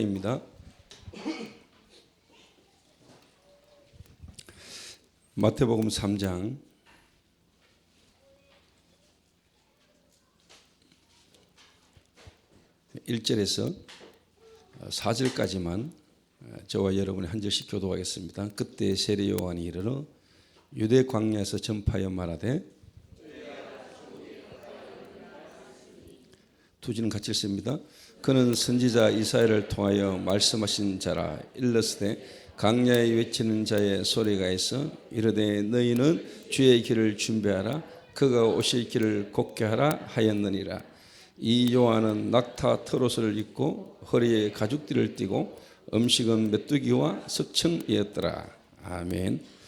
입니다. 마태복음 3장 1절에서 4절까지만 저와 여러분이 한 절씩 교도하겠습니다. 그때 세례 요한이 이르러 유대 광야에서 전파하여 말하되, 두 줄은 같이 읽습니다. 그는 선지자 이사야를 통하여 말씀하신 자라. 일렀으되 광야에 외치는 자의 소리가 있어 이르되 너희는 주의 길을 준비하라, 그가 오실 길을 곱게 하라 하였느니라. 이 요한은 낙타 트로스를 입고 허리에 가죽띠를 띠고 음식은 메뚜기와 석청이었더라. 아멘.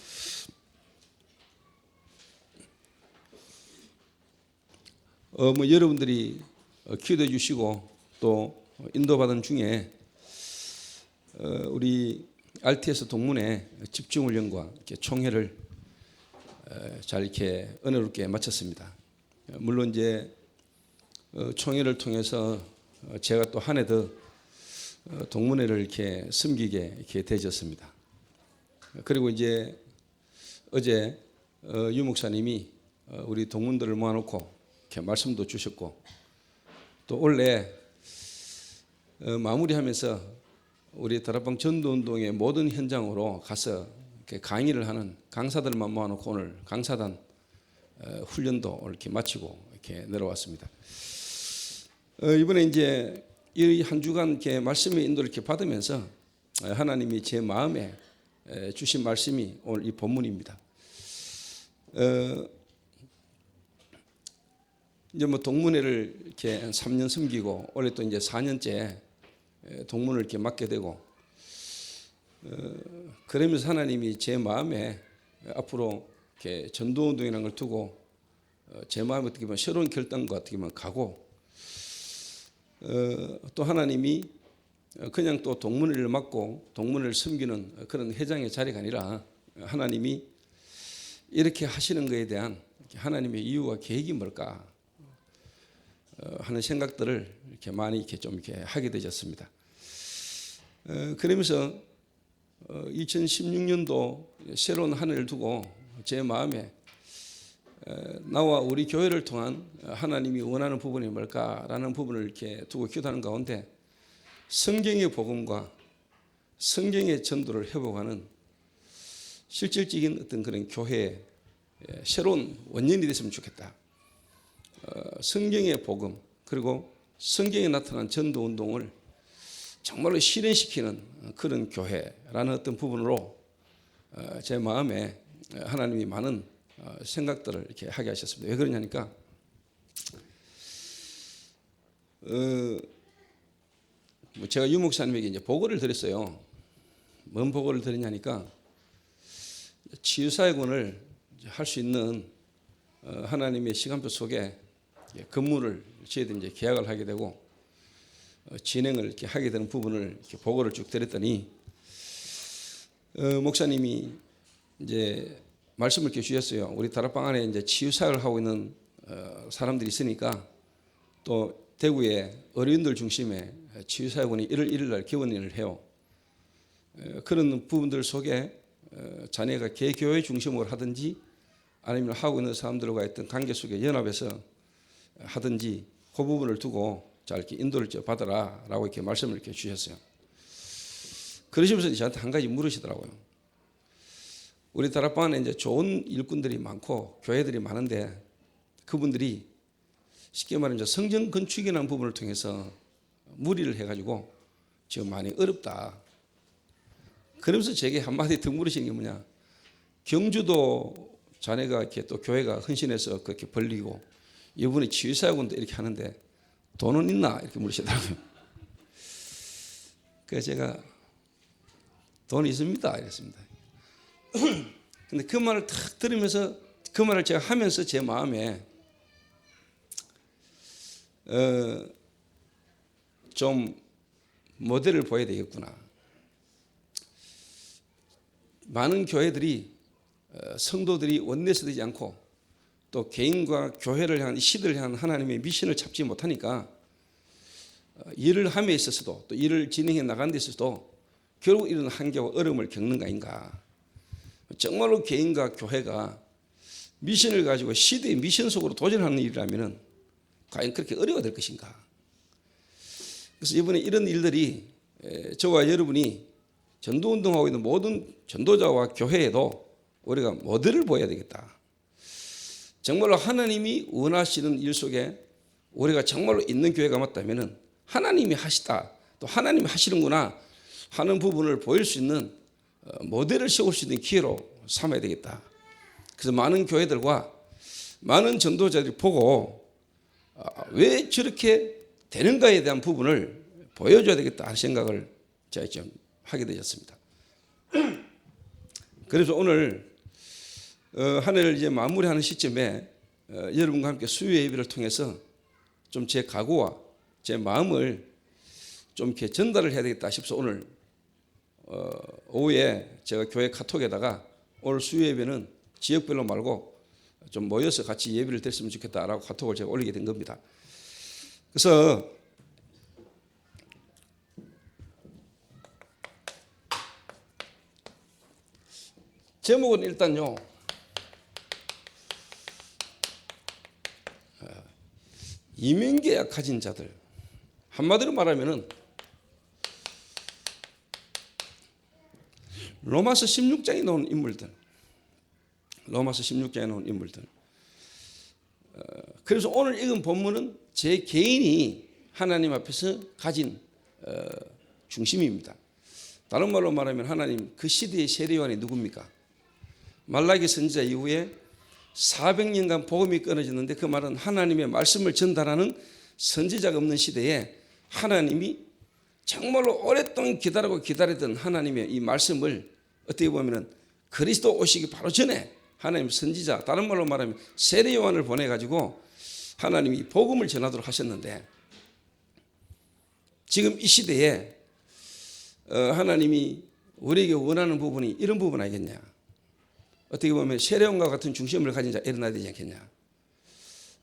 여러분들이 기도해 주시고 또 인도받은 중에 우리 RTS 동문회 집중훈련과 이렇게 총회를 잘 이렇게 은혜롭게 마쳤습니다. 물론 이제 총회를 통해서 제가 또 한 해 더 동문회를 이렇게 섬기게 이렇게 되졌습니다. 그리고 이제 어제 유 목사님이 우리 동문들을 모아놓고 이렇게 말씀도 주셨고, 또 원래 마무리하면서 우리 다락방 전도운동의 모든 현장으로 가서 이렇게 강의를 하는 강사들만 모아놓고 오늘 강사단 훈련도 이렇게 마치고 이렇게 내려왔습니다. 이번에 이제 이 한 주간 이렇게 말씀의 인도를 이렇게 받으면서 하나님이 제 마음에 주신 말씀이 오늘 이 본문입니다. 이제 뭐 동문회를 이렇게 한 3년 섬기고 올해 또 이제 4년째 동문을 이렇게 맡게 되고, 그러면서 하나님이 제 마음에 앞으로 이렇게 전도운동이라는 걸 두고 제 마음에 어떻게 보면 새로운 결단과 어떻게 보면 가고, 또 하나님이 그냥 또 동문회를 맡고 동문회를 섬기는 그런 회장의 자리가 아니라 하나님이 이렇게 하시는 것에 대한 하나님의 이유와 계획이 뭘까 하는 생각들을 이렇게 많이 이렇게 좀 이렇게 하게 되셨습니다. 그러면서 2016년도 새로운 한 해를 두고 제 마음에 나와 우리 교회를 통한 하나님이 원하는 부분이 뭘까라는 부분을 이렇게 두고 기도하는 가운데 성경의 복음과 성경의 전도를 회복하는 실질적인 어떤 그런 교회의 새로운 원년이 됐으면 좋겠다. 성경의 복음 그리고 성경에 나타난 전도 운동을 정말로 실현시키는 그런 교회라는 어떤 부분으로 제 마음에 하나님이 많은 생각들을 이렇게 하게 하셨습니다. 왜 그러냐니까 제가 유 목사님에게 이제 보고를 드렸어요. 뭔 보고를 드렸냐니까 치유사역원을 할 수 있는 하나님의 시간표 속에 건물을 저희들이 이제 계약을 하게 되고 진행을 이렇게 하게 되는 부분을 이렇게 보고를 쭉 드렸더니 목사님이 이제 말씀을 이렇게 주셨어요. 우리 다락방 안에 이제 치유 사역을 하고 있는 사람들이 있으니까 또 대구에 어린이들 중심에 치유 사역원이 1월 1일 날 개원을 해요. 그런 부분들 속에 자네가 개교회 중심으로 하든지 아니면 하고 있는 사람들과 있던 관계 속에 연합해서 하든지 그 부분을 두고 잘 이렇게 인도를 받아라라고 이렇게 말씀을 이렇게 주셨어요. 그러시면서 저한테 한 가지 물으시더라고요. 우리 다락방 안에 이제 좋은 일꾼들이 많고 교회들이 많은데 그분들이 쉽게 말하면 성전 건축이라는 부분을 통해서 무리를 해가지고 지금 많이 어렵다. 그러면서 제게 한마디 더 물으시는 게 뭐냐? 경주도 자네가 이렇게 또 교회가 헌신해서 그렇게 벌리고 이분이 치유사역원도 이렇게 하는데 돈은 있나? 이렇게 물으시더라고요. 그래서 제가 돈이 있습니다. 이랬습니다. 근데 그 말을 탁 들으면서 그 말을 제가 하면서 제 마음에 좀 모델을 보여야 되겠구나. 많은 교회들이 성도들이 원내스되지 않고 또 개인과 교회를 향한 시대를 향한 하나님의 미션을 잡지 못하니까 일을 함에 있어서도 또 일을 진행해 나가는 데 있어서도 결국 이런 한계와 어려움을 겪는 거 아닌가. 정말로 개인과 교회가 미션을 가지고 시대의 미션 속으로 도전하는 일이라면 과연 그렇게 어려워야 될 것인가. 그래서 이번에 이런 일들이 저와 여러분이 전도운동하고 있는 모든 전도자와 교회에도 우리가 모델을 보여야 되겠다. 정말로 하나님이 원하시는 일 속에 우리가 정말로 있는 교회가 맞다면 하나님이 하시다, 또 하나님이 하시는구나 하는 부분을 보일 수 있는 모델을 세울 수 있는 기회로 삼아야 되겠다. 그래서 많은 교회들과 많은 전도자들이 보고 왜 저렇게 되는가에 대한 부분을 보여줘야 되겠다 하는 생각을 제가 좀 하게 되었습니다. 그래서 오늘 한 해를 이제 마무리하는 시점에 여러분과 함께 수요 예배를 통해서 좀 제 각오와 제 마음을 좀 이렇게 전달을 해야 되겠다 싶어서 오늘 오후에 제가 교회 카톡에다가 오늘 수요 예배는 지역별로 말고 좀 모여서 같이 예배를 드렸으면 좋겠다라고 카톡을 제가 올리게 된 겁니다. 그래서 제목은 일단요, 이민계약 가진 자들, 한마디로 말하면은 로마서 16장에 나오는 인물들, 로마서 16장에 나오는 인물들. 그래서 오늘 읽은 본문은 제 개인이 하나님 앞에서 가진 중심입니다. 다른 말로 말하면 하나님 그 시대의 세례요한이 누굽니까? 말라기 선지자 이후에 400년간 복음이 끊어졌는데 그 말은 하나님의 말씀을 전달하는 선지자가 없는 시대에 하나님이 정말로 오랫동안 기다리던 하나님의 이 말씀을 어떻게 보면 그리스도 오시기 바로 전에 하나님 선지자, 다른 말로 말하면 세례 요한을 보내가지고 하나님이 복음을 전하도록 하셨는데 지금 이 시대에 하나님이 우리에게 원하는 부분이 이런 부분 아니겠냐. 어떻게 보면 세례 요한과 같은 중심을 가진 자 일어나야 되지 않겠냐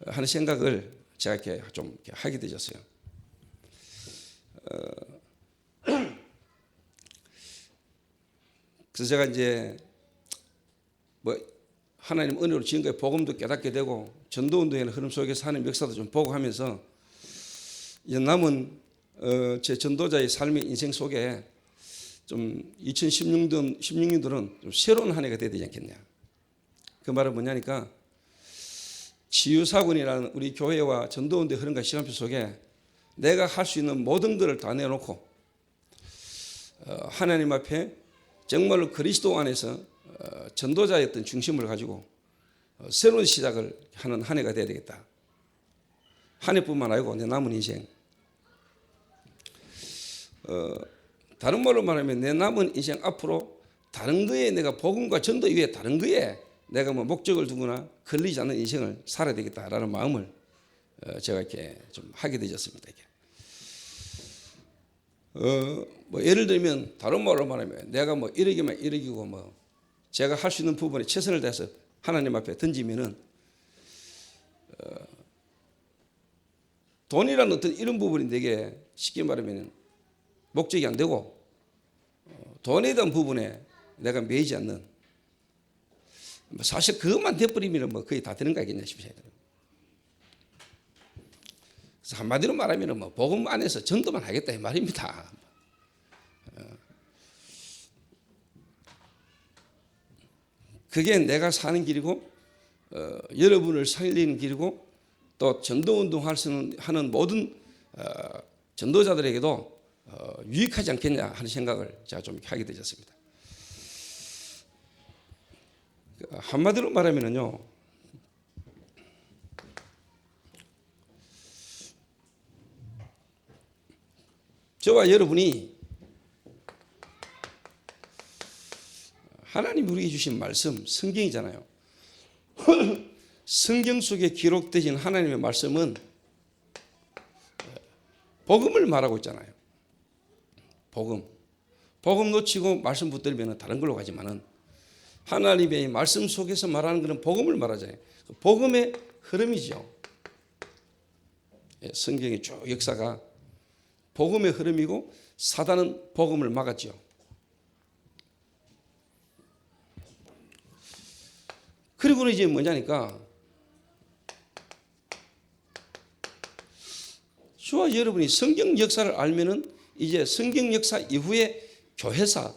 하는 생각을 제가 이렇게 좀 이렇게 하게 되었어요. 그래서 제가 이제 뭐 하나님 은혜로 지금까지 복음도 깨닫게 되고 전도운동의 흐름 속에서 하는 역사도 좀 보고 하면서 이제 남은 제 전도자의 삶의 인생 속에 좀 2016년도는 좀 새로운 한 해가 돼야 되지 않겠냐. 그 말은 뭐냐니까 치유사건이라는 우리 교회와 전도운동의 흐름과 시간표 속에 내가 할 수 있는 모든 것을 다 내놓고 하나님 앞에 정말로 그리스도 안에서 전도자였던 중심을 가지고 새로운 시작을 하는 한 해가 돼야 되겠다. 한 해뿐만 아니고 내 남은 인생. 다른 말로 말하면 내 남은 인생 앞으로 다른 거에 내가 복음과 전도 이외에 다른 거에 내가 뭐 목적을 두거나 걸리지 않는 인생을 살아야 되겠다라는 마음을 제가 이렇게 좀 하게 되었습니다. 뭐 예를 들면 다른 말로 말하면 내가 뭐 이러기만 이러기고 뭐 제가 할 수 있는 부분에 최선을 다해서 하나님 앞에 던지면은 돈이라는 어떤 이런 부분이 내게 쉽게 말하면 목적이 안 되고 돈에 대한 부분에 내가 매이지 않는 사실 그것만 돼버리면 뭐 거의 다 되는 거 아니겠냐 싶어요. 그래서 한마디로 말하면 뭐 복음 안에서 전도만 하겠다 이 말입니다. 그게 내가 사는 길이고 여러분을 살리는 길이고 또 전도운동 하는 모든 전도자들에게도 유익하지 않겠냐 하는 생각을 제가 좀 하게 되었습니다. 한마디로 말하면요, 저와 여러분이 하나님 우리에게 주신 말씀 성경이잖아요. 성경 속에 기록되진 하나님의 말씀은 복음을 말하고 있잖아요. 복음 놓치고 말씀 붙들면 다른 걸로 가지만은 하나님의 말씀 속에서 말하는 것은 복음을 말하잖아요. 복음의 흐름이죠. 성경의 쭉 역사가 복음의 흐름이고 사단은 복음을 막았죠. 그리고는 이제 뭐냐니까 저와 여러분이 성경 역사를 알면은 이제 성경 역사 이후에 교회사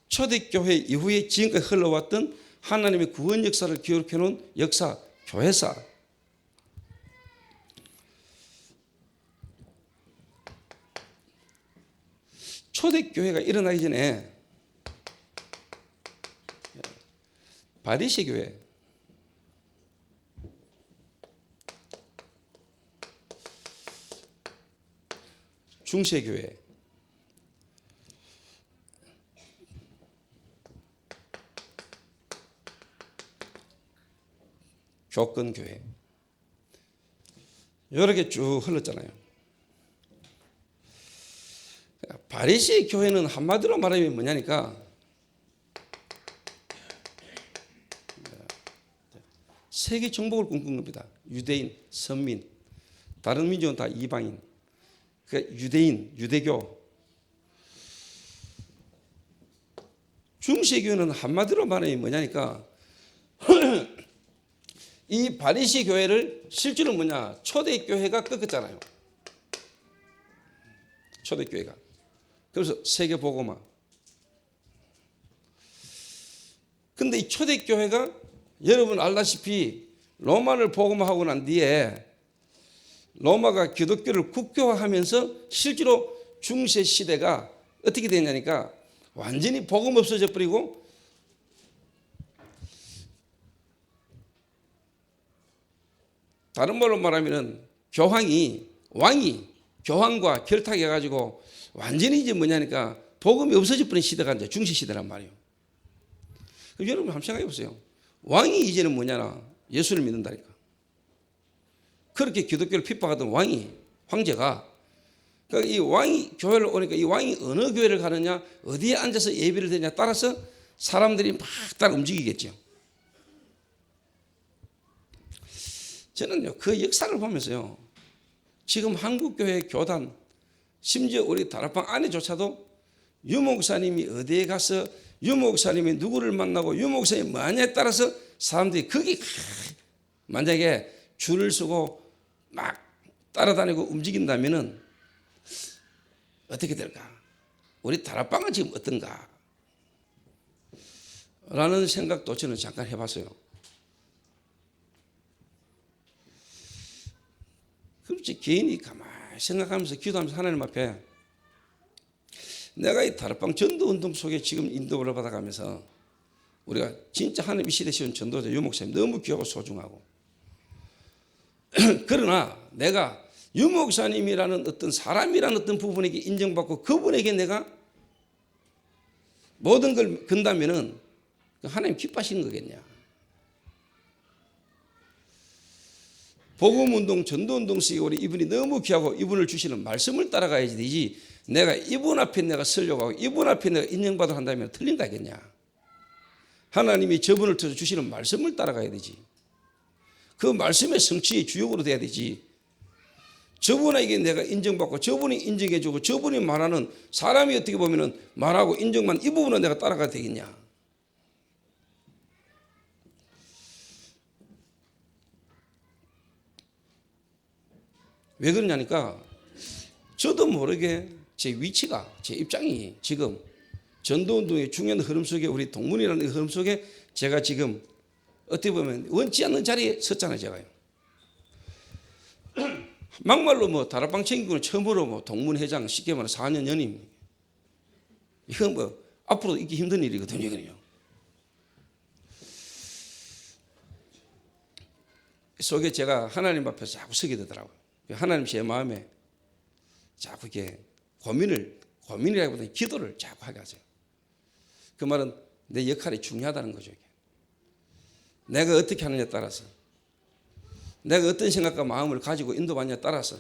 초대교회 이후에 지금까지 흘러왔던 하나님의 구원 역사를 기록해 놓은 역사 교회사 초대교회가 일어나기 전에 바리새 교회, 중세교회, 교권교회 여러 개 쭉 흘렀잖아요. 바리새 교회는 한마디로 말하면 뭐냐니까 세계 정복을 꿈꾼 겁니다. 유대인, 선민, 다른 민족은 다 이방인. 그러니까 유대인, 유대교. 중세교회는 한마디로 말하면 뭐냐니까 이 바리새 교회를 실제로 뭐냐 초대교회가 꺾었잖아요. 초대교회가. 그래서 세계복음화. 근데 이 초대교회가 여러분 알다시피 로마를 복음화하고 난 뒤에 로마가 기독교를 국교화하면서 실제로 중세 시대가 어떻게 되냐니까 완전히 복음 없어져 버리고 다른 말로 말하면은 왕이 교황과 결탁해 가지고 완전히 이제 뭐냐니까 복음이 없어져 버린 시대가 이제 중세 시대란 말이에요. 그럼 여러분 한번 생각해 보세요. 왕이 이제는 뭐냐나 예수를 믿는다니까. 그렇게 기독교를 핍박하던 황제가 그러니까 이 왕이 교회를 오니까 이 왕이 어느 교회를 가느냐 어디에 앉아서 예배를 드느냐 따라서 사람들이 막 따라 움직이겠죠. 저는요 그 역사를 보면서요 지금 한국교회 교단 심지어 우리 다락방 안에조차도 유목사님이 어디에 가서 유목사님이 누구를 만나고 유목사님이 뭐하냐에 따라서 사람들이 거기 만약에 줄을 서고 막 따라다니고 움직인다면은 어떻게 될까? 우리 다락방은 지금 어떤가? 라는 생각도 저는 잠깐 해봤어요. 그렇지 개인이 가만히 생각하면서 기도하면서 하나님 앞에 내가 이 다락방 전도운동 속에 지금 인도를 받아가면서 우리가 진짜 하나님 이 시대에 세운 전도자 유목사님 너무 귀하고 소중하고 그러나 내가 유목사님이라는 어떤 사람이라는 어떤 부분에게 인정받고 그분에게 내가 모든 걸 건다면은 하나님 기뻐하시는 거겠냐. 복음운동 전도운동 속에 우리 이분이 너무 귀하고 이분을 주시는 말씀을 따라가야지 되지 내가 이분 앞에 내가 서려고 하고 이분 앞에 내가 인정받아 한다면 틀린다겠냐. 하나님이 저분을 통해서 주시는 말씀을 따라가야 되지. 그 말씀의 성취의 주역으로 돼야 되지. 저분에게 내가 인정받고 저분이 인정해주고 저분이 말하는 사람이 어떻게 보면 말하고 인정만 이 부분은 내가 따라가야 되겠냐. 왜 그러냐니까 저도 모르게 제 위치가 제 입장이 지금 전도운동의 중요한 흐름 속에 우리 동문이라는 흐름 속에 제가 지금 어떻게 보면 원치 않는 자리에 섰잖아요. 제가요. 막말로 뭐 다락방 챙기고는 처음으로 뭐 동문회장 쉽게 말하면 4년 연임. 이건 뭐 앞으로 있기 힘든 일이거든요. 이거는요. 속에 제가 하나님 앞에서 자꾸 서게 되더라고요. 하나님 제 마음에 자꾸 이렇게 고민이라기보다는 기도를 자꾸 하게 하세요. 그 말은 내 역할이 중요하다는 거죠. 이게. 내가 어떻게 하느냐에 따라서 내가 어떤 생각과 마음을 가지고 인도받느냐에 따라서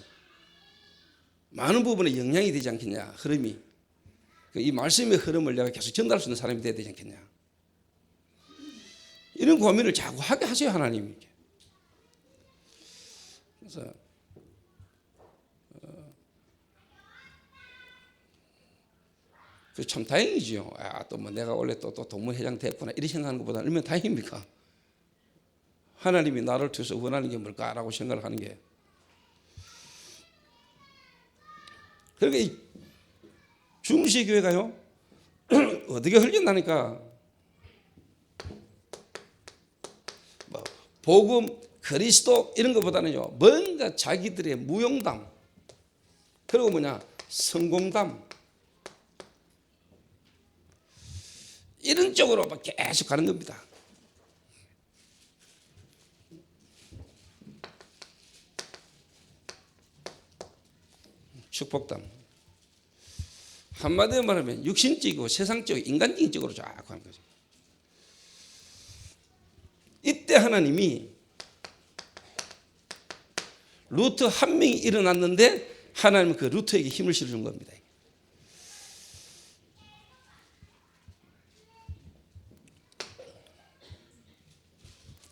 많은 부분에 영향이 되지 않겠냐. 흐름이. 이 말씀의 흐름을 내가 계속 전달할 수 있는 사람이 돼야 되지 않겠냐. 이런 고민을 자꾸 하게 하세요. 하나님이. 그래서 그 참 다행이지요. 또 뭐 내가 원래 또 동문회장 됐구나 이렇게 생각하는 것보다 얼마나 다행입니까? 하나님이 나를 통해서 원하는 게 뭘까라고 생각을 하는 게. 그러니까 이 중시교회가요 어떻게 흘린다니까. 뭐 복음, 그리스도 이런 것보다는요 뭔가 자기들의 무용담, 그리고 뭐냐 성공담, 이런 쪽으로 막 계속 가는 겁니다. 축복담. 한마디로 말하면 육신적이고 세상적이고 인간적인 쪽으로 자꾸 하는 거죠. 이때 하나님이 루트 한 명이 일어났는데 하나님은 그 루트에게 힘을 실어준 겁니다.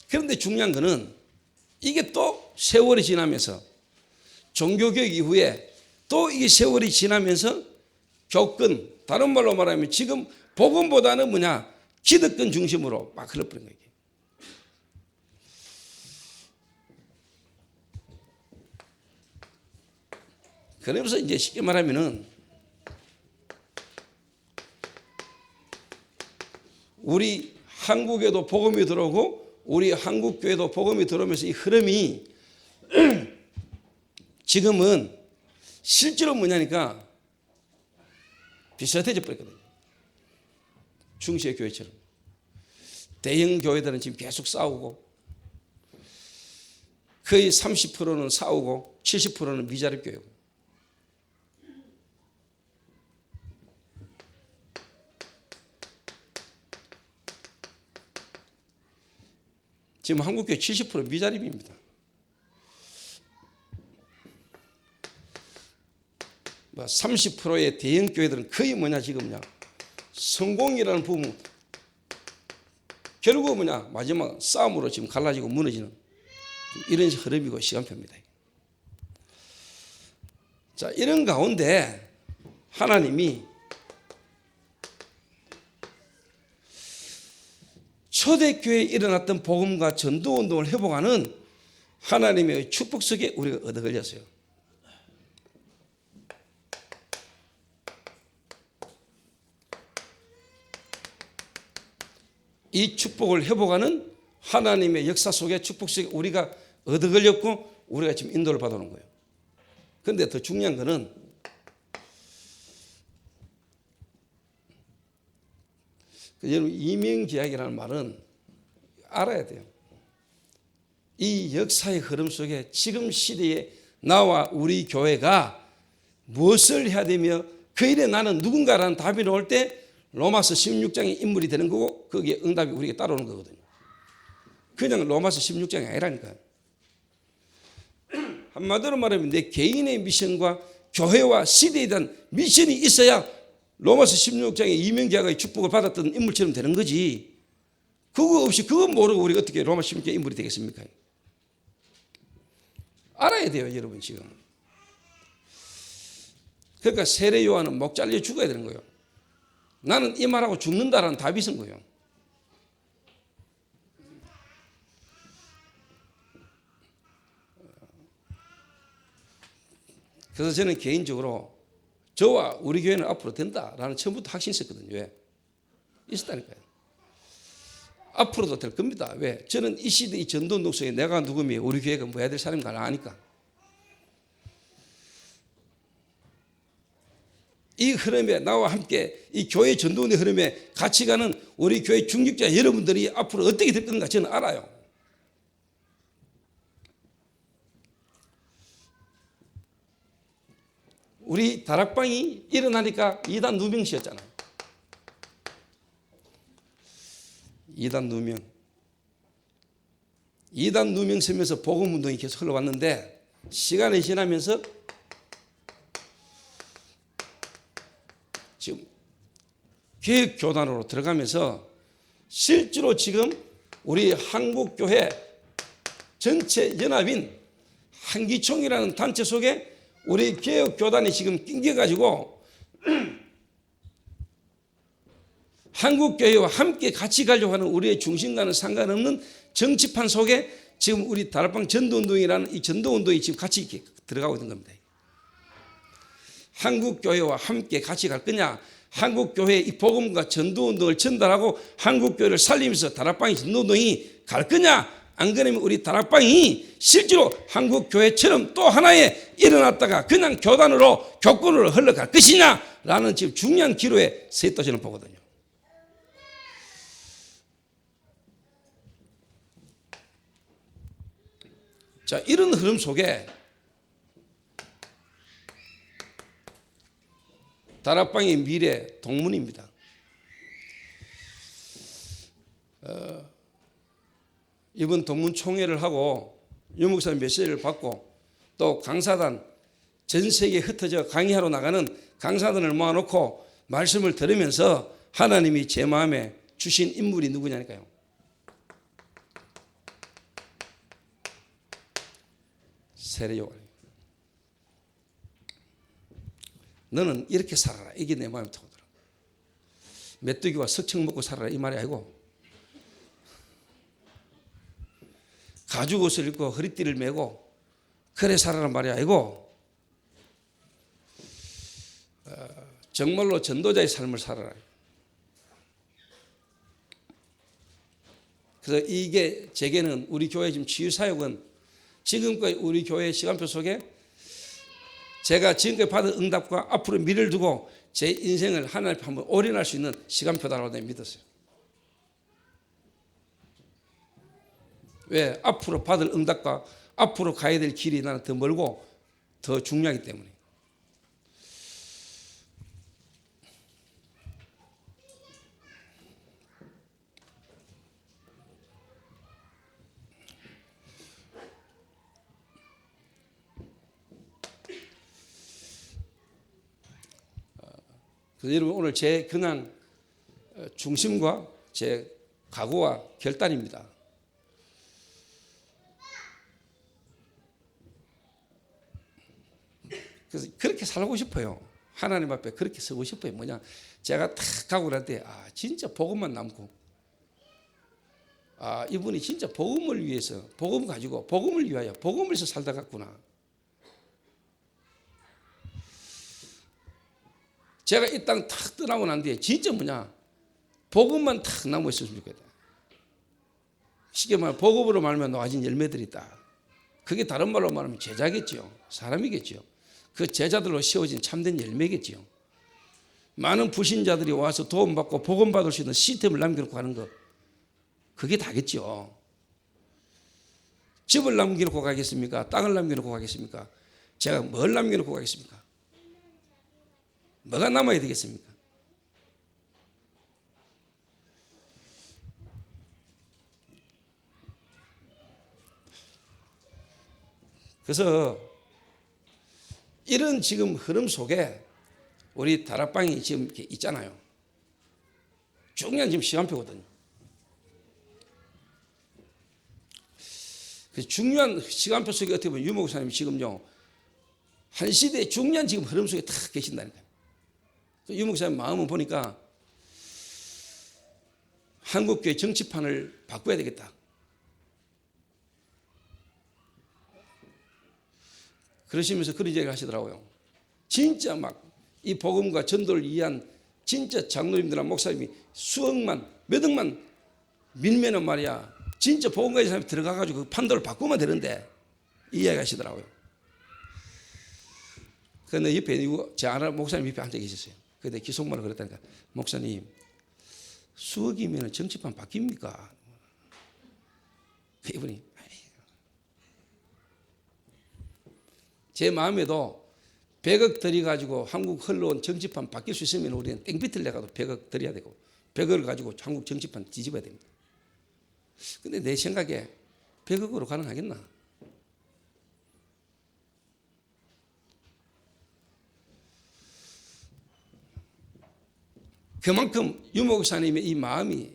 그런데 중요한 거는 이게 또 세월이 지나면서 종교개혁 이후에 또 이게 세월이 지나면서 교권, 다른 말로 말하면 지금 복음보다는 뭐냐 기득권 중심으로 막 흘러버린 거예요. 그러면서 이제 쉽게 말하면은 우리 한국에도 복음이 들어오고 우리 한국 교회도 복음이 들어오면서 이 흐름이 지금은 실제로 뭐냐니까 비슷해져 버렸거든요. 중시의 교회처럼 대형 교회들은 지금 계속 싸우고 거의 30%는 싸우고 70%는 미자립 교회고. 지금 한국교회 70% 미자립입니다. 30%의 대형 교회들은 거의 뭐냐 지금요 성공이라는 부분 결국 뭐냐 마지막 싸움으로 지금 갈라지고 무너지는 이런 흐름이고 시간표입니다. 자, 이런 가운데 하나님이 초대교회에 일어났던 복음과 전도운동을 회복하는 하나님의 축복 속에 우리가 얻어 걸렸어요. 이 축복을 회복하는 하나님의 역사 속에 축복 속에 우리가 얻어 걸렸고 우리가 지금 인도를 받아오는 거예요. 그런데 더 중요한 거는 여러분 이명계약이라는 말은 알아야 돼요. 이 역사의 흐름 속에 지금 시대에 나와 우리 교회가 무엇을 해야 되며 그 일에 나는 누군가라는 답이 나올 때 로마서 16장의 인물이 되는 거고 거기에 응답이 우리에게 따라오는 거거든요. 그냥 로마서 16장이 아니라니까요. 한마디로 말하면 내 개인의 미션과 교회와 시대에 대한 미션이 있어야 로마서 16장의 이명계약의 축복을 받았던 인물처럼 되는 거지. 그거 없이 그거 모르고 우리가 어떻게 로마 16장의 인물이 되겠습니까? 알아야 돼요, 여러분 지금. 그러니까 세례 요한은 목 잘려 죽어야 되는 거예요. 나는 이 말하고 죽는다라는 답이 있은 거예요. 그래서 저는 개인적으로 저와 우리 교회는 앞으로 된다라는 처음부터 확신이 있었거든요. 왜? 있었다니까요. 앞으로도 될 겁니다. 왜? 저는 이 시대 이 전도운동 속에 내가 누구며 우리 교회가 뭐 해야 될 사람인가 아니까. 이 흐름에 나와 함께 이 교회 전도운동의 흐름에 같이 가는 우리 교회 중직자 여러분들이 앞으로 어떻게 될 건가 저는 알아요. 우리 다락방이 일어나니까 이단 누명시였잖아요. 이단 누명. 이단 누명 세면서 복음운동이 계속 흘러왔는데 시간이 지나면서 지금 교육교단으로 들어가면서 실제로 지금 우리 한국교회 전체 연합인 한기총이라는 단체 속에 우리 개혁교단이 지금 낑겨가지고 한국교회와 함께 같이 가려고 하는 우리의 중심과는 상관없는 정치판 속에 지금 우리 다락방 전도운동이라는 이 전도운동이 지금 같이 이렇게 들어가고 있는 겁니다. 한국교회와 함께 같이 갈 거냐, 한국교회의 이 복음과 전도운동을 전달하고 한국교회를 살리면서 다락방의 전도운동이 갈 거냐, 안 그러면 우리 다락방이 실제로 한국교회처럼 또 하나의 일어났다가 그냥 교단으로 교권으로 흘러갈 것이냐라는 지금 중요한 기로에 서 있다고 저는 보거든요. 자, 이런 흐름 속에 다락방의 미래 동문입니다. 이번 동문 총회를 하고 유 목사님 메시지를 받고 또 강사단 전 세계에 흩어져 강의하러 나가는 강사단을 모아놓고 말씀을 들으면서 하나님이 제 마음에 주신 인물이 누구냐니까요. 세례요한이에요. 너는 이렇게 살아라. 이게 내 마음에 들더라. 메뚜기와 석청 먹고 살아라 이 말이 아니고 가죽 옷을 입고 허리띠를 메고 그래 살아란 말이 아니고 정말로 전도자의 삶을 살아라. 그래서 이게 제게는 우리 교회 지금 치유사역은 지금까지 우리 교회의 시간표 속에 제가 지금까지 받은 응답과 앞으로 미래를 두고 제 인생을 하나님 앞에 한번 올인할 수 있는 시간표다라고 내가 믿었어요. 왜? 앞으로 받을 응답과 앞으로 가야 될 길이 나는 더 멀고 더 중요하기 때문에. 그래서 여러분 오늘 제 그냥 중심과 제 각오와 결단입니다. 그래서 그렇게 살고 싶어요. 하나님 앞에 그렇게 서고 싶어요. 뭐냐, 제가 탁 가고 날 때 진짜 복음만 남고 이분이 진짜 복음을 위해서 복음 가지고 복음을 위하여 복음을 위해서 살다 갔구나. 제가 이 땅 탁 떠나고 난 뒤에 진짜 뭐냐, 복음만 탁 남아 있었으면 좋겠다. 쉽게 말하면 복음으로 말하면 놓아진 열매들이 있다. 그게 다른 말로 말하면 제자겠죠. 사람이겠죠. 그 제자들로 세워진 참된 열매겠죠. 많은 불신자들이 와서 도움받고 복음받을 수 있는 시스템을 남겨놓고 가는 거, 그게 다겠죠. 집을 남겨놓고 가겠습니까? 땅을 남겨놓고 가겠습니까? 제가 뭘 남겨놓고 가겠습니까? 뭐가 남아야 되겠습니까? 그래서 이런 지금 흐름 속에 우리 다락방이 지금 이렇게 있잖아요. 중요한 지금 시간표거든요. 그 중요한 시간표 속에 어떻게 보면 유 목사님이 지금요 한 시대의 중요한 지금 흐름 속에 딱 계신다니까요. 유 목사님 마음은 보니까 한국교회 정치판을 바꿔야 되겠다. 그러시면서 그런 얘기를 하시더라고요. 진짜 막 이 복음과 전도를 위한 진짜 장로님들과 목사님이 수억만 몇 억만 밀면은 말이야 진짜 복음과의 사람이 들어가가지고 그 판도를 바꾸면 되는데 이 이야기 하시더라고요. 그런데 옆에 제 아는 목사님 옆에 앉아 계셨어요. 근데 기속말로 그랬다니까, 목사님 수억이면 정치판 바뀝니까? 이분이 제 마음에도 100억 들여가지고 한국 흘러온 정치판 바뀔 수 있으면 우리는 땡빛을 내가도 100억 들여야 되고 100억을 가지고 한국 정치판 뒤집어야 됩니다. 근데 내 생각에 100억으로 가능하겠나? 그만큼 유 목사님의 이 마음이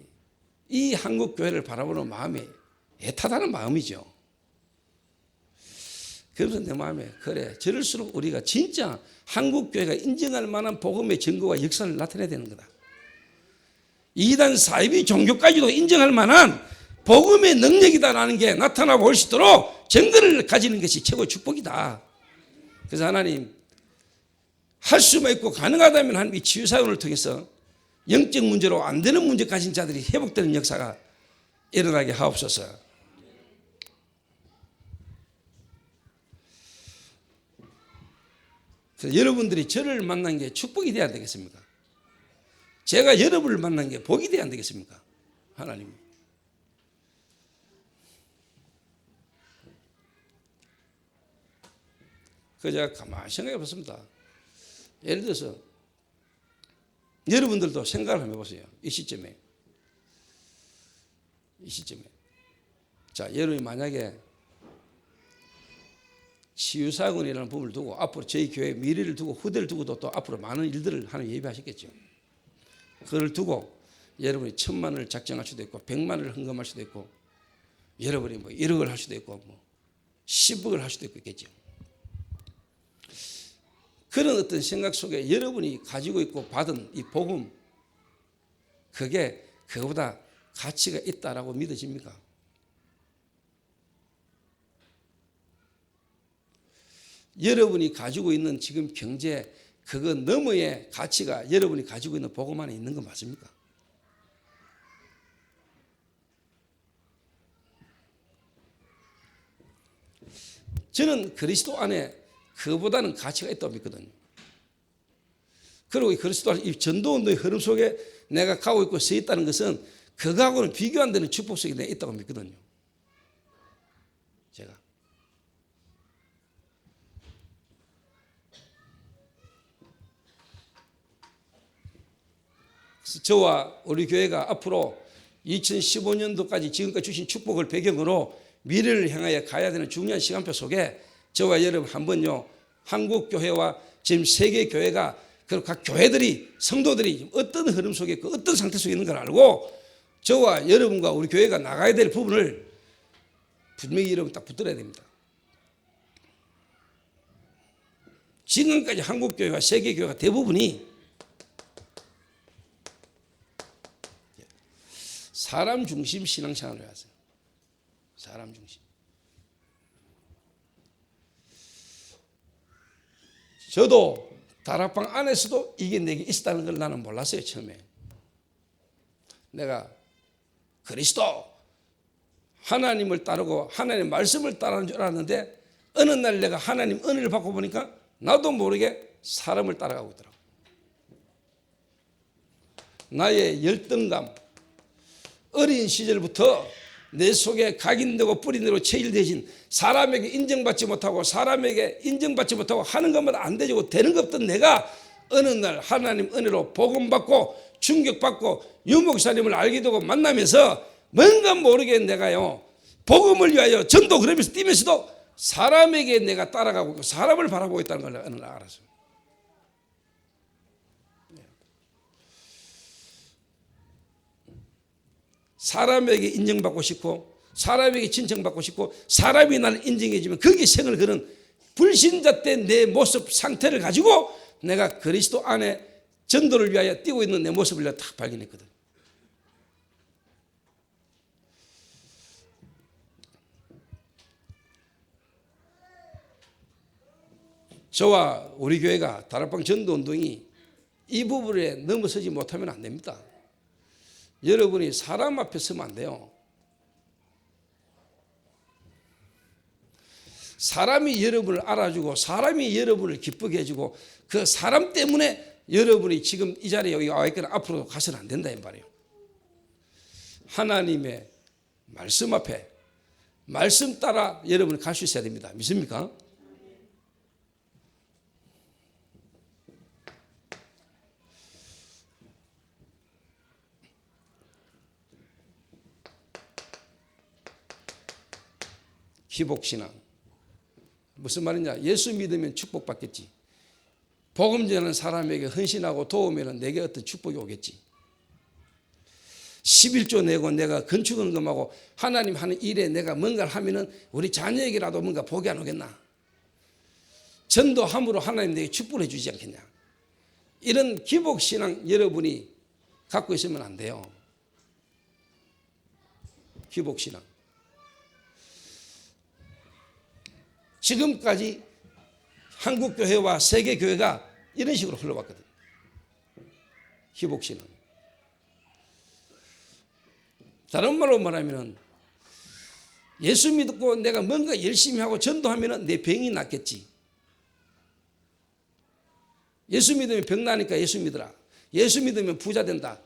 이 한국 교회를 바라보는 마음이 애타다는 마음이죠. 그래서 내 마음에 그래, 저럴수록 우리가 진짜 한국 교회가 인정할 만한 복음의 증거와 역사를 나타내야 되는 거다. 이단 사이비 종교까지도 인정할 만한 복음의 능력이다라는 게 나타나 볼 수 있도록 증거를 가지는 것이 최고의 축복이다. 그래서 하나님, 할 수만 있고 가능하다면 하나님 이 치유사역을 통해서 영적 문제로 안 되는 문제 가진 자들이 회복되는 역사가 일어나게 하옵소서. 그래서 여러분들이 저를 만난 게 축복이 돼야 되겠습니까? 제가 여러분을 만난 게 복이 돼야 안 되겠습니까? 하나님. 그래서 제가 가만히 생각해 봤습니다. 예를 들어서 여러분들도 생각을 한번 해보세요. 이 시점에. 자, 여러분이 만약에 치유사역이라는 부분을 두고 앞으로 저희 교회 미래를 두고 후대를 두고도 또 앞으로 많은 일들을 하나님 예비하셨겠죠. 그걸 두고 여러분이 1,000만 원을 작정할 수도 있고 100만 원을 헌금할 수도 있고 여러분이 뭐 1억을 할 수도 있고 뭐 10억을 할 수도 있겠죠. 그런 어떤 생각 속에 여러분이 가지고 있고 받은 이 복음, 그게 그거보다 가치가 있다라고 믿어집니까? 여러분이 가지고 있는 지금 경제, 그거 너머의 가치가 여러분이 가지고 있는 복음 안에 있는 거 맞습니까? 저는 그리스도 안에 그보다는 가치가 있다고 믿거든요. 그리고 이 그리스도 안에 이 전도운동의 흐름 속에 내가 가고 있고 서 있다는 것은 그거하고는 비교 안 되는 축복 속에 내가 있다고 믿거든요. 제가. 그래서 저와 우리 교회가 앞으로 2015년도까지 지금까지 주신 축복을 배경으로 미래를 향하여 가야 되는 중요한 시간표 속에 저와 여러분 한번요, 한국 교회와 지금 세계 교회가 그리고 각 교회들이 성도들이 어떤 흐름 속에 그 어떤 상태 속에 있는 걸 알고 저와 여러분과 우리 교회가 나가야 될 부분을 분명히 여러분 딱 붙들어야 됩니다. 지금까지 한국 교회와 세계 교회가 대부분이 사람 중심 신앙생활을 해왔어요. 사람 중심. 저도 다락방 안에서도 이게 내게 있었다는 걸 나는 몰랐어요. 처음에 내가 그리스도 하나님을 따르고 하나님의 말씀을 따르는 줄 알았는데 어느 날 내가 하나님 은혜를 받고 보니까 나도 모르게 사람을 따라가고 있더라고. 나의 열등감, 어린 시절부터 내 속에 각인되고 뿌리내로 체질되진 사람에게 인정받지 못하고 하는 것마다 안 되고 되는 것 없던 내가 어느 날 하나님 은혜로 복음받고 충격받고 유목사님을 알게 되고 만나면서 뭔가 모르게 내가요 복음을 위하여 전도 그러면서 뛰면서도 사람에게 내가 따라가고 사람을 바라보고 있다는 걸 어느 날 알았어요. 사람에게 인정받고 싶고 사람에게 칭찬받고 싶고 사람이 나를 인정해주면 거기에 생을 거는 불신자 때 내 모습 상태를 가지고 내가 그리스도 안에 전도를 위하여 뛰고 있는 내 모습을 내가 딱 발견했거든. 저와 우리 교회가 다락방 전도운동이 이 부분에 넘어서지 못하면 안 됩니다. 여러분이 사람 앞에 서면 안 돼요. 사람이 여러분을 알아주고 사람이 여러분을 기쁘게 해주고 그 사람 때문에 여러분이 지금 이 자리에 여기 와 있거나 앞으로 가서는 안 된다 이 말이에요. 하나님의 말씀 앞에 말씀 따라 여러분이 갈 수 있어야 됩니다. 믿습니까? 희복신앙. 무슨 말이냐? 예수 믿으면 축복받겠지. 복음 전하는 사람에게 헌신하고 도우면 내게 어떤 축복이 오겠지. 11조 내고 내가 건축 헌금하고 하나님 하는 일에 내가 뭔가를 하면은 우리 자녀에게라도 뭔가 복이 안 오겠나? 전도함으로 하나님 내게 축복을 해주지 않겠냐? 이런 기복신앙 여러분이 갖고 있으면 안 돼요. 희복신앙. 지금까지 한국교회와 세계교회가 이런 식으로 흘러왔거든요. 희복신앙. 다른 말로 말하면 예수 믿고 내가 뭔가 열심히 하고 전도하면 내 병이 낫겠지. 예수 믿으면 병 나니까 예수 믿으라. 예수 믿으면 부자 된다.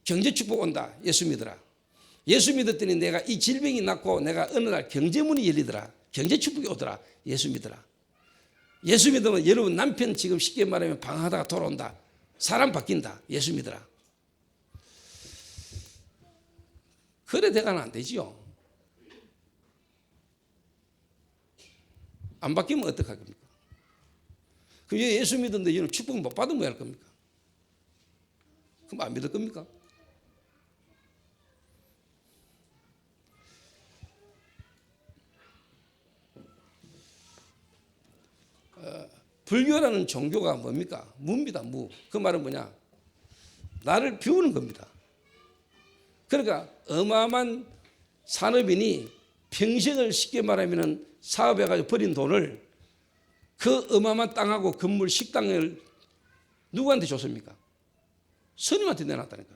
경제 축복 온다. 예수 믿으라. 예수 믿었더니 내가 이 질병이 낫고 내가 어느 날 경제문이 열리더라. 경제 축복이 오더라. 예수 믿으라. 예수 믿으면 여러분 남편 지금 쉽게 말하면 방황하다가 돌아온다. 사람 바뀐다. 예수 믿으라. 그래 돼가는 안 되지요. 안 바뀌면 어떡할 겁니까? 그럼 예수 믿었는데 여러분 축복 못 받으면 뭐 할 겁니까? 그럼 안 믿을 겁니까? 불교라는 종교가 뭡니까? 무입니다. 무. 그 말은 뭐냐? 나를 비우는 겁니다. 그러니까 어마어마한 산업인이 평생을 쉽게 말하면 사업해가지고 버린 돈을 그 어마어마한 땅하고 건물, 식당을 누구한테 줬습니까? 스님한테 내놨다니까.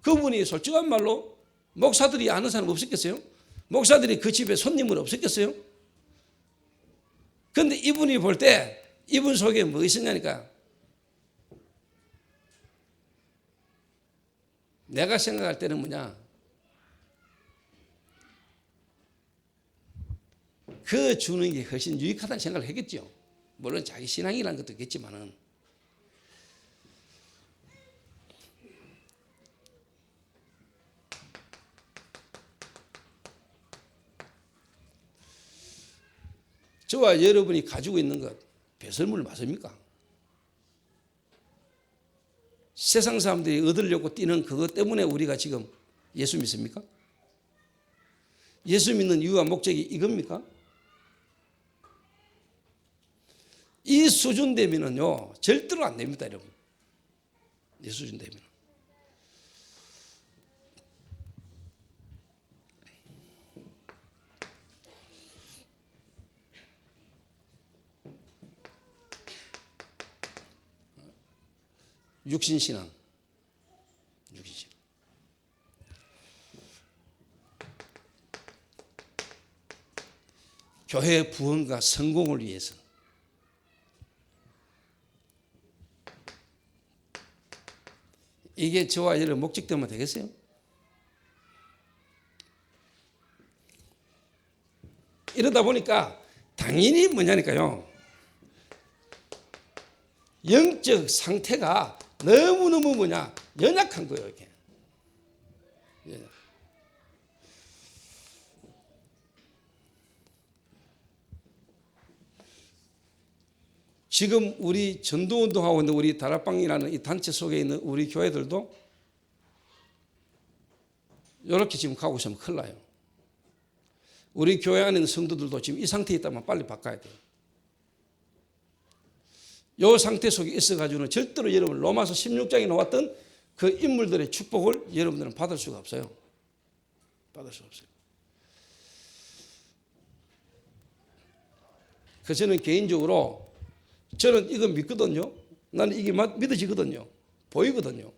그분이 솔직한 말로 목사들이 아는 사람 없었겠어요? 목사들이 그 집에 손님은 없었겠어요? 그런데 이분이 볼 때 이분 속에 뭐 있었냐니까 내가 생각할 때는 뭐냐 그 주는 게 훨씬 유익하다는 생각을 했겠죠. 물론 자기 신앙이라는 것도 있겠지만은 저와 여러분이 가지고 있는 것 배설물 맞습니까? 세상 사람들이 얻으려고 뛰는 그것 때문에 우리가 지금 예수 믿습니까? 예수 믿는 이유와 목적이 이겁니까? 이 수준 되면은요 절대로 안 됩니다, 여러분. 이 수준 되면. 육신신앙. 육신신앙. 교회 부흥과 성공을 위해서 이게 저와 여러분 목적되면 되겠어요? 이러다 보니까 당연히 뭐냐니까요. 영적 상태가 너무너무 뭐냐 연약한 거예요. 이게. 지금 우리 전도운동하고 있는 우리 다락방이라는 이 단체 속에 있는 우리 교회들도 이렇게 지금 가고 있으면 큰일 나요. 우리 교회 안에 있는 성도들도 지금 이 상태에 있다면 빨리 바꿔야 돼요. 이 상태 속에 있어가지고는 절대로 여러분 로마서 16장에 나왔던 그 인물들의 축복을 여러분들은 받을 수가 없어요. 받을 수 없어요. 그래서 저는 개인적으로 저는 이거 믿거든요. 나는 이게 믿어지거든요. 보이거든요.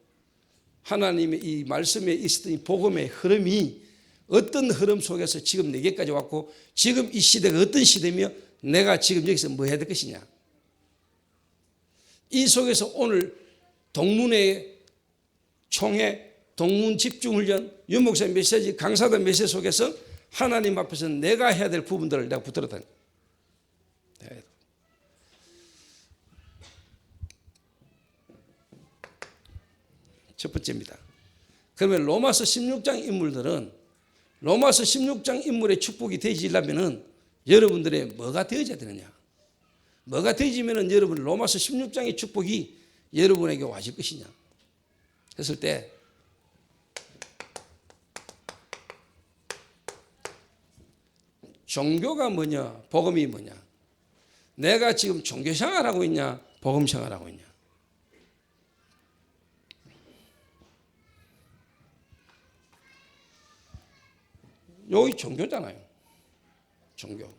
하나님의 이 말씀에 있었던 이 복음의 흐름이 어떤 흐름 속에서 지금 내게까지 왔고 지금 이 시대가 어떤 시대며 내가 지금 여기서 뭐 해야 될 것이냐. 이 속에서 오늘 동문회 총회, 동문 집중훈련, 윤목사의 메시지, 강사들 메시지 속에서 하나님 앞에서 내가 해야 될 부분들을 내가 붙들었다. 첫 번째입니다. 그러면 로마서 16장 인물들은 로마서 16장 인물의 축복이 되어지려면 여러분들의 뭐가 되어져야 되느냐? 뭐가 되어지면 여러분 로마서 16장의 축복이 여러분에게 와질 것이냐? 했을 때 종교가 뭐냐? 복음이 뭐냐? 내가 지금 종교 생활하고 있냐? 복음 생활하고 있냐? 여기 종교잖아요. 종교.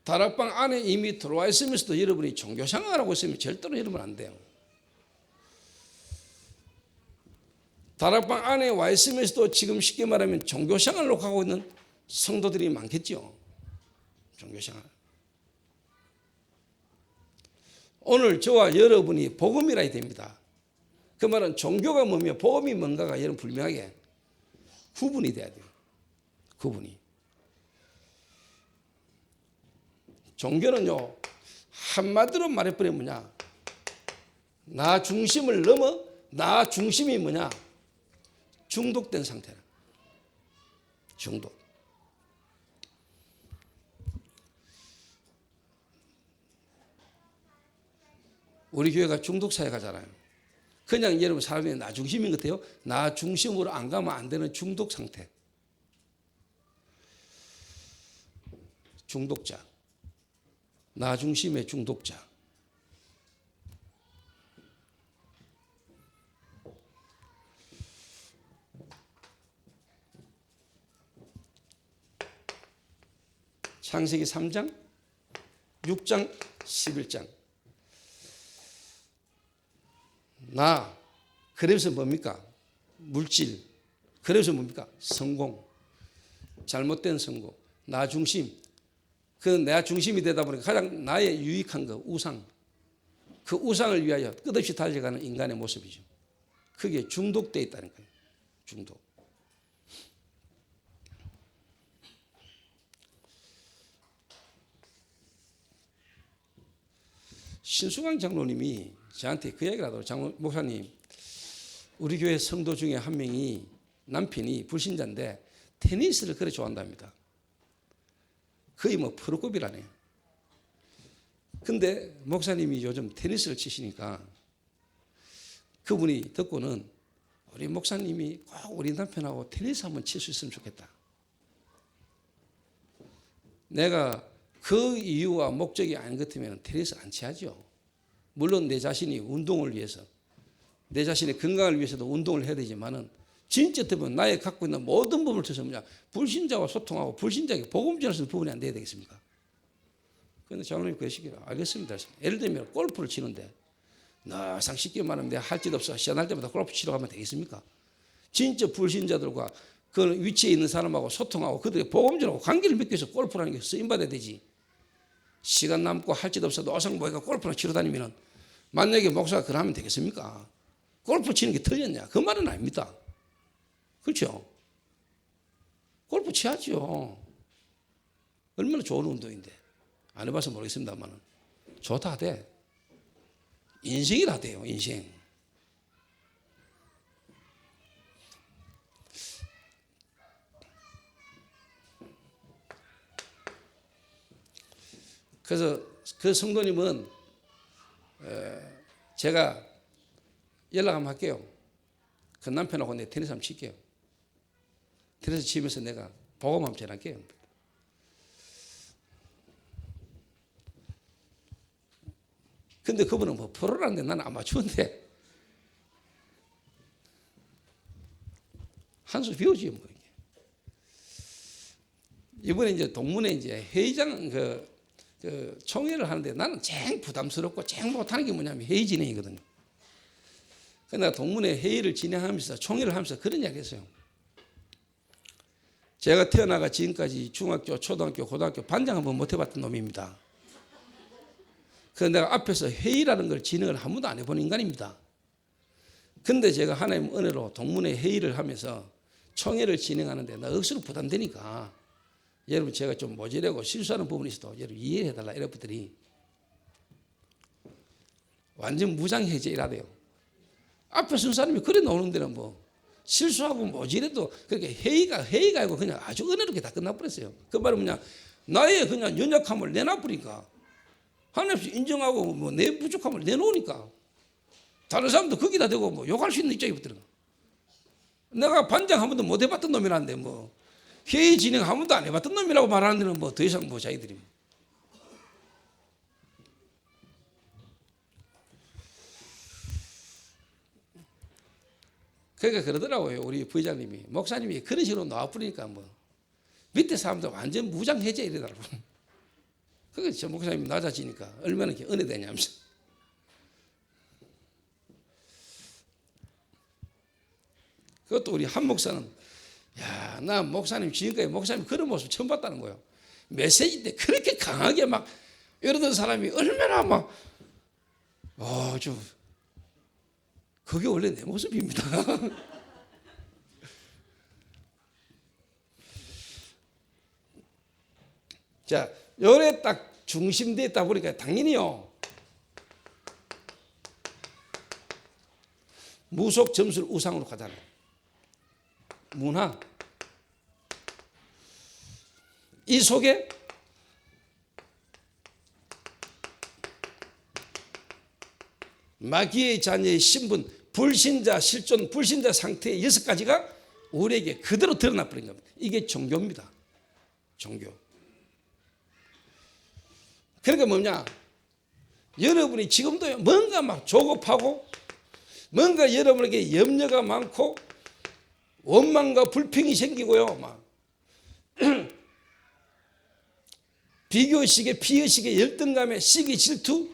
다락방 안에 이미 들어와 있으면서도 여러분이 종교 생활하고 있으면 절대로 여러분 안 돼요. 다락방 안에 와 있으면서도 지금 쉽게 말하면 종교 생활로 가고 있는 성도들이 많겠죠. 종교 생활. 오늘 저와 여러분이 복음이라 해야 됩니다. 그 말은 종교가 뭐며 복음이 뭔가가 여러분 분명하게 구분이 돼야 돼요. 구분이. 종교는요, 한마디로 말해버리면 뭐냐, 나 중심을 넘어 나 중심이 뭐냐, 중독된 상태라. 중독. 우리 교회가 중독 사회 가잖아요. 그냥 여러분 사람이 나 중심인 것 같아요. 나 중심으로 안 가면 안 되는 중독 상태. 중독자. 나 중심의 중독자. 창세기 3장, 6장, 11장. 나, 그래서 뭡니까? 물질. 그래서 뭡니까? 성공. 잘못된 성공. 나 중심. 그 내 중심이 되다 보니까 가장 나의 유익한 거, 우상. 그 우상을 위하여 끝없이 달려가는 인간의 모습이죠. 그게 중독되어 있다는 거예요. 중독. 신수강 장로님이 저한테 그 얘기를 하더라고요. 장로 목사님, 우리 교회 성도 중에 한 명이 남편이 불신자인데 테니스를 그래 좋아한답니다. 거의 뭐 프로급이라네요. 근데 목사님이 요즘 테니스를 치시니까 그분이 듣고는 우리 목사님이 꼭 우리 남편하고 테니스 한번 칠 수 있으면 좋겠다. 내가 그 이유와 목적이 아닌 것 같으면 테니스 안 치하죠. 물론 내 자신이 운동을 위해서, 내 자신의 건강을 위해서도 운동을 해야 되지만은 진짜 되면 나의 갖고 있는 모든 부분을 통해서 뭐냐, 불신자와 소통하고 불신자에게 복음 전할 수 있는 부분이 안 돼야 되겠습니까? 그런데 장로님 그러시기로 알겠습니다. 예를 들면 골프를 치는데 나상 쉽게 말하면 내가 할 짓 없어 시간할 때마다 골프 치러 가면 되겠습니까? 진짜 불신자들과 그 위치에 있는 사람하고 소통하고 그들의 복음 전하고 관계를 맺기 위해서 골프라는 게 쓰임받아야 되지. 시간 남고 할 짓 없어 노상 모이가 골프나 치러 다니면 만약에 목사가 그러면 되겠습니까? 골프 치는 게 틀렸냐? 그 말은 아닙니다. 그렇죠? 골프 치야죠. 얼마나 좋은 운동인데. 안 해봐서 모르겠습니다만 좋다 돼. 인생이 다 돼요. 인생. 그래서 그 성도님은 제가 연락 한번 할게요. 그 남편하고 내 테니스 한번 칠게요. 테니스 치면서 내가 복음 한번 전할게요. 근데 그분은 뭐 프로라는데 나는 아마추어인데 한 수 비우지 뭐. 이번에 이제 동문회 이제 회의장 그 총회를 하는데 나는 제일 부담스럽고 제일 못하는 게 뭐냐면 회의 진행이거든요. 그래서 내가 동문회 회의를 진행하면서 총회를 하면서 그런 이야기 했어요. 제가 태어나가 지금까지 중학교, 초등학교, 고등학교 반장 한번 못 해봤던 놈입니다. 그래서 내가 앞에서 회의라는 걸 진행을 한 번도 안 해본 인간입니다. 근데 제가 하나님 은혜로 동문회 회의를 하면서 총회를 진행하는데 나 억수로 부담되니까 여러분 제가 좀 모자라고 실수하는 부분이 있어도 여러분 이해해달라 이랬더니 완전 무장해제 일하대요. 앞에 쓴 사람이 그래 나오는 데는 뭐 실수하고 모자라도 그렇게 회의가 아니고 그냥 아주 은혜롭게 다 끝나버렸어요. 그 말은 뭐냐, 나의 그냥 연약함을 내놔버리니까 하나님께서 인정하고 뭐 내 부족함을 내놓으니까 다른 사람도 거기다 대고 뭐 욕할 수 있는 입장이 붙더라고. 내가 반장 한 번도 못 해봤던 놈이라는데 뭐 회의 진행 한 번도 안 해봤던 놈이라고 말하는 데는 뭐 더 이상 뭐 자기들이. 그러니까 그러더라고요. 우리 부회장님이. 목사님이 그런 식으로 놔버리니까 뭐 밑에 사람들 완전 무장해제 이러더라고요. 그게 저 목사님이 낮아지니까 얼마나 은혜되냐면서. 그것도 우리 한 목사는 야, 나 목사님 지금까지 목사님 그런 모습 처음 봤다는 거예요. 메시지 때 그렇게 강하게 막 이러던 사람이 얼마나 막 그게 원래 내 모습입니다. 자, 요래 딱 중심되어 있다 보니까 당연히요. 무속 점술 우상으로 가잖아요. 문화. 이 속에 마귀의 자녀의 신분, 불신자, 실존, 불신자 상태의 6가지가 우리에게 그대로 드러나 버린 겁니다. 이게 종교입니다. 종교. 그러니까 뭐냐? 여러분이 지금도 뭔가 막 조급하고 뭔가 여러분에게 염려가 많고 원망과 불평이 생기고요. 막 비교식에 피의식에 열등감에 시기 질투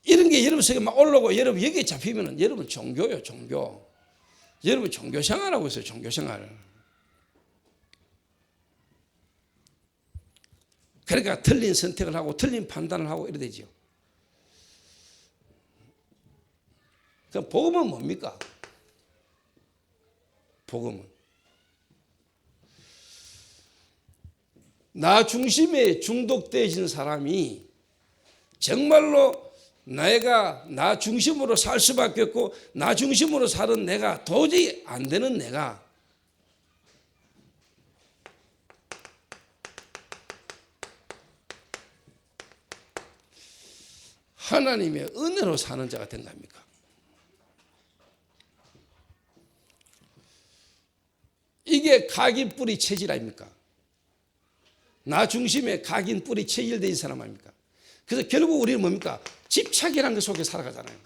이런 게 여러분 속에 막 올라오고 여러분 여기에 잡히면은 여러분 종교요, 종교. 여러분 종교 생활하고 있어요, 종교 생활. 그러니까 틀린 선택을 하고 틀린 판단을 하고 이래 되죠. 그럼 복음은 뭡니까? 복음은 나 중심에 중독되어진 사람이 정말로 내가 나 중심으로 살 수밖에 없고 나 중심으로 사는 내가 도저히 안 되는 내가 하나님의 은혜로 사는 자가 된 겁니까? 이게 각인 뿌리 체질 아닙니까? 나 중심에 각인 뿌리 체질된 사람 아닙니까? 그래서 결국 우리는 뭡니까? 집착이라는 것 속에 살아가잖아요.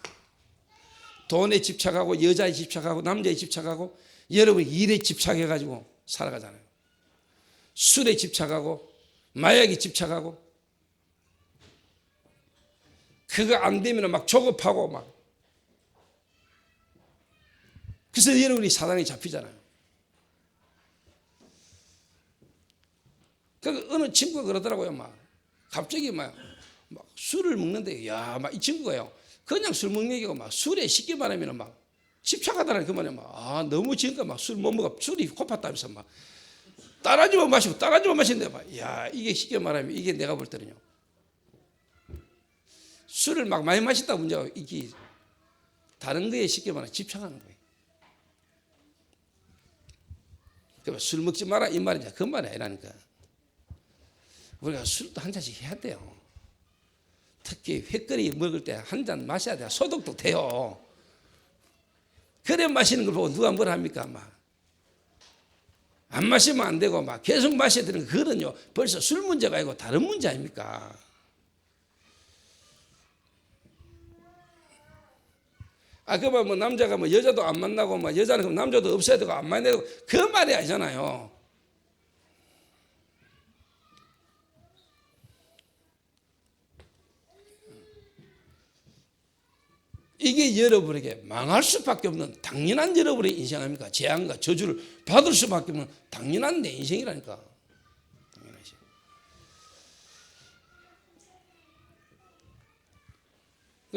돈에 집착하고 여자에 집착하고 남자에 집착하고 여러분 일에 집착해가지고 살아가잖아요. 술에 집착하고 마약에 집착하고 그거 안 되면 막 조급하고 막 그래서 여러분이 사단에 잡히잖아요. 그 어느 친구가 그러더라고요. 막 갑자기 막 술을 먹는데 야, 막 이 친구가요. 그냥 술 먹는 얘기고 막 술에 쉽게 말하면 막 집착하다는 그 말이야. 막 너무 지금까 막 술 못 먹어 술이 고팠다면서 막 따라주면 마시고 따라주면 마시는데 막 야, 이게 쉽게 말하면 이게 내가 볼 때는요. 술을 막 많이 마신다 문제가 이게 다른 거에 쉽게 말하면 집착하는 거예요. 그러니까 술 먹지 마라 이 말이냐 그 말이 아니라니까. 우리가 술도 한 잔씩 해야 돼요. 특히 회거리 먹을 때 한 잔 마셔야 돼요. 소독도 돼요. 그래 마시는 걸 보고 누가 뭘 합니까? 막 안 마시면 안 되고 막 계속 마셔야 되는 그거는요. 벌써 술 문제가 아니고 다른 문제 아닙니까? 그러면 뭐 남자가 뭐 여자도 안 만나고 뭐 여자는 그럼 남자도 없어야 되고 안 만나야 되고 그 말이 아니잖아요. 이게 여러분에게 망할 수밖에 없는 당연한 여러분의 인생 아닙니까? 재앙과 저주를 받을 수밖에 없는 당연한 내 인생이라니까. 당연하지.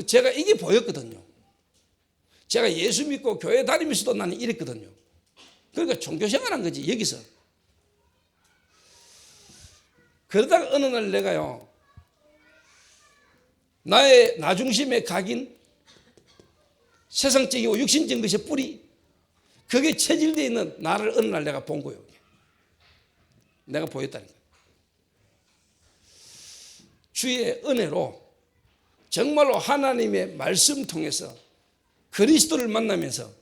제가 이게 보였거든요. 제가 예수 믿고 교회 다니면서도 나는 이랬거든요. 그러니까 종교생활한 거지 여기서. 그러다가 어느 날 내가요. 나의 나 중심의 각인 세상적이고 육신적인 것의 뿌리 그게 체질되어 있는 나를 어느 날 내가 본 거예요. 내가 보였다니까. 주의 은혜로 정말로 하나님의 말씀 통해서 그리스도를 만나면서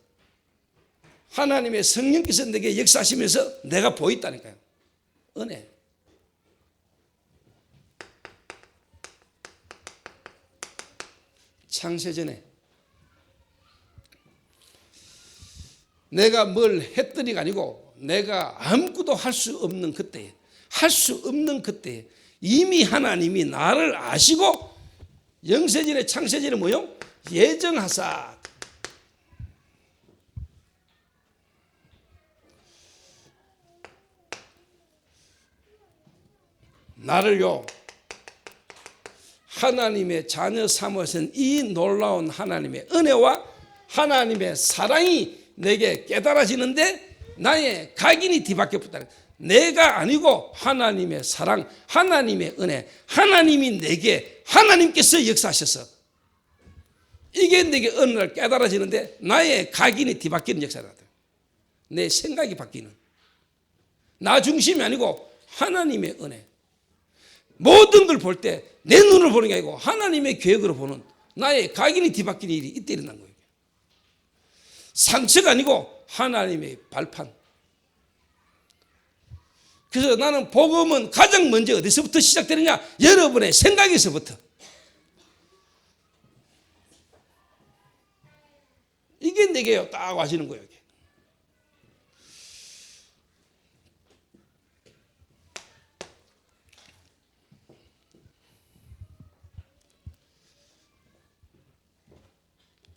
하나님의 성령께서 내게 역사하시면서 내가 보였다니까요. 은혜. 창세전에 내가 뭘 했더니가 아니고 내가 아무것도 할 수 없는 그때에, 할 수 없는 그때에 이미 하나님이 나를 아시고 영세전에 창세전에 뭐요? 예정하사. 나를요 하나님의 자녀 삼으신 이 놀라운 하나님의 은혜와 하나님의 사랑이 내게 깨달아지는데 나의 각인이 뒤바뀌어 붙다는, 내가 아니고 하나님의 사랑, 하나님의 은혜, 하나님이 내게, 하나님께서 역사하셔서 이게 내게 어느 날 깨달아지는데 나의 각인이 뒤바뀌는 역사가 돼요. 내 생각이 바뀌는, 나 중심이 아니고 하나님의 은혜. 모든 걸 볼 때 내 눈을 보는 게 아니고 하나님의 계획으로 보는 나의 각인이 뒤바뀌는 일이 이때 일어난 거예요. 상처가 아니고 하나님의 발판. 그래서 나는 복음은 가장 먼저 어디서부터 시작되느냐? 여러분의 생각에서부터. 이게 내게 딱 와지는 거예요.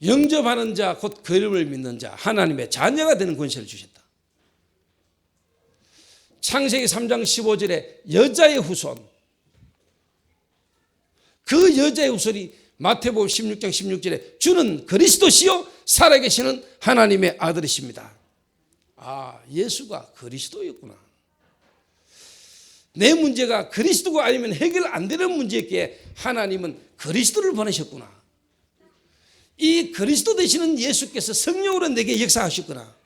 영접하는 자 곧 그 이름을 믿는 자 하나님의 자녀가 되는 권세를 주셨다. 창세기 3장 15절에 여자의 후손, 그 여자의 후손이 마태복음 16장 16절에 주는 그리스도시요 살아계시는 하나님의 아들이십니다. 아, 예수가 그리스도였구나. 내 문제가 그리스도가 아니면 해결 안 되는 문제였기에 하나님은 그리스도를 보내셨구나. 이 그리스도 되시는 예수께서 성령으로 내게 역사하셨구나.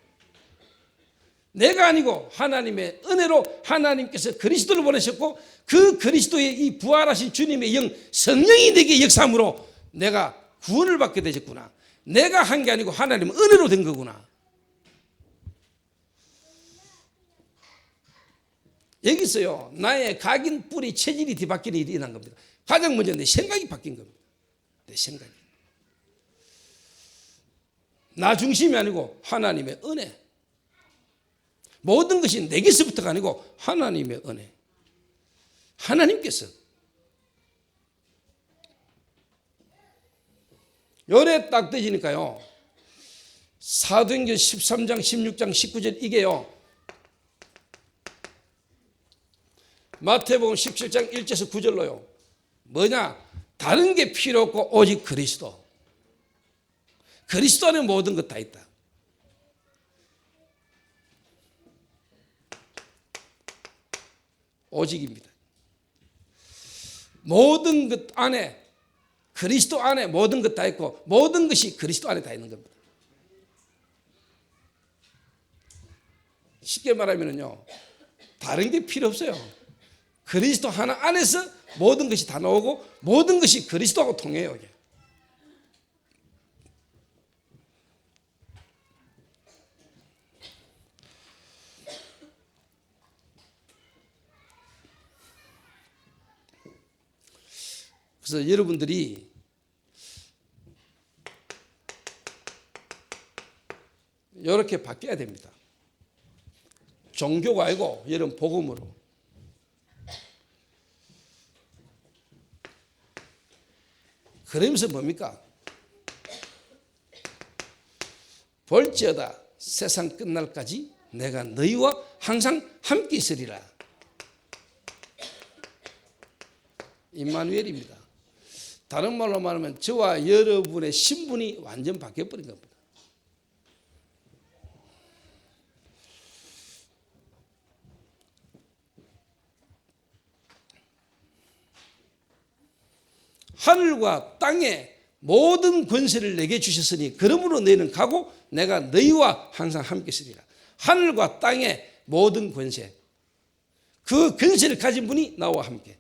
내가 아니고 하나님의 은혜로 하나님께서 그리스도를 보내셨고 그 그리스도의 이 부활하신 주님의 영 성령이 내게 역사함으로 내가 구원을 받게 되셨구나. 내가 한 게 아니고 하나님은 은혜로 된 거구나. 여기서요 나의 각인 뿌리 체질이 뒤바뀌는 일이 일어난 겁니다. 가장 먼저 내 생각이 바뀐 겁니다. 내 생각이. 나 중심이 아니고 하나님의 은혜. 모든 것이 내게서부터가 아니고 하나님의 은혜. 하나님께서. 요래 딱 되지니까요. 사도행전 13장 16장 19절 이게요. 마태복음 17장 1절에서 9절로요. 뭐냐? 다른 게 필요 없고 오직 그리스도. 그리스도 안에 모든 것 다 있다. 오직입니다. 모든 것 안에, 그리스도 안에 모든 것 다 있고 모든 것이 그리스도 안에 다 있는 겁니다. 쉽게 말하면요, 다른 게 필요 없어요. 그리스도 하나 안에서 모든 것이 다 나오고 모든 것이 그리스도하고 통해요. 이게. 그래서 여러분들이 이렇게 바뀌어야 됩니다. 종교가 아니고 여러분 복음으로. 그러면서 뭡니까? 볼지어다 세상 끝날까지 내가 너희와 항상 함께 있으리라. 임마누엘입니다. 다른 말로 말하면 저와 여러분의 신분이 완전 바뀌어버린 겁니다. 하늘과 땅에 모든 권세를 내게 주셨으니 그러므로 너희는 가고 내가 너희와 항상 함께 있으리라. 하늘과 땅의 모든 권세, 그 권세를 가진 분이 나와 함께.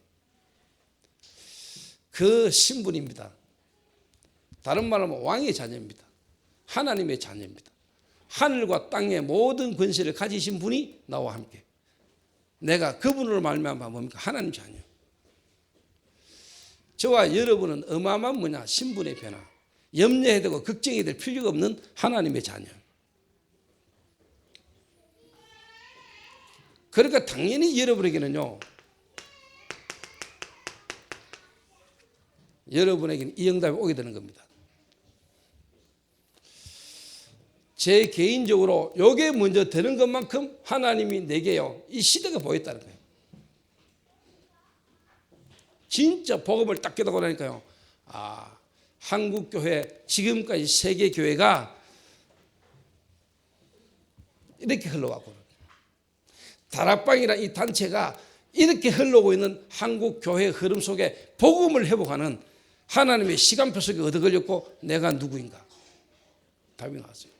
그 신분입니다. 다른 말로 하면 왕의 자녀입니다. 하나님의 자녀입니다. 하늘과 땅의 모든 권세를 가지신 분이 나와 함께. 내가 그분으로 말미암아 뭡니까? 하나님 자녀. 저와 여러분은 어마어마한 뭐냐? 신분의 변화. 염려해야 되고 걱정해야 될 필요가 없는 하나님의 자녀. 그러니까 당연히 여러분에게는요, 여러분에게는 이 응답이 오게 되는 겁니다. 제 개인적으로 요게 먼저 되는 것만큼 하나님이 내게요, 이 시대가 보였다는 거예요. 진짜 복음을 딱 깨닫고 나니까요, 아, 한국교회, 지금까지 세계교회가 이렇게 흘러가고, 다락방이라는 이 단체가 이렇게 흘러오고 있는 한국교회의 흐름 속에 복음을 회복하는 하나님의 시간표 속에 얻어 걸렸고, 내가 누구인가? 답이 나왔어요.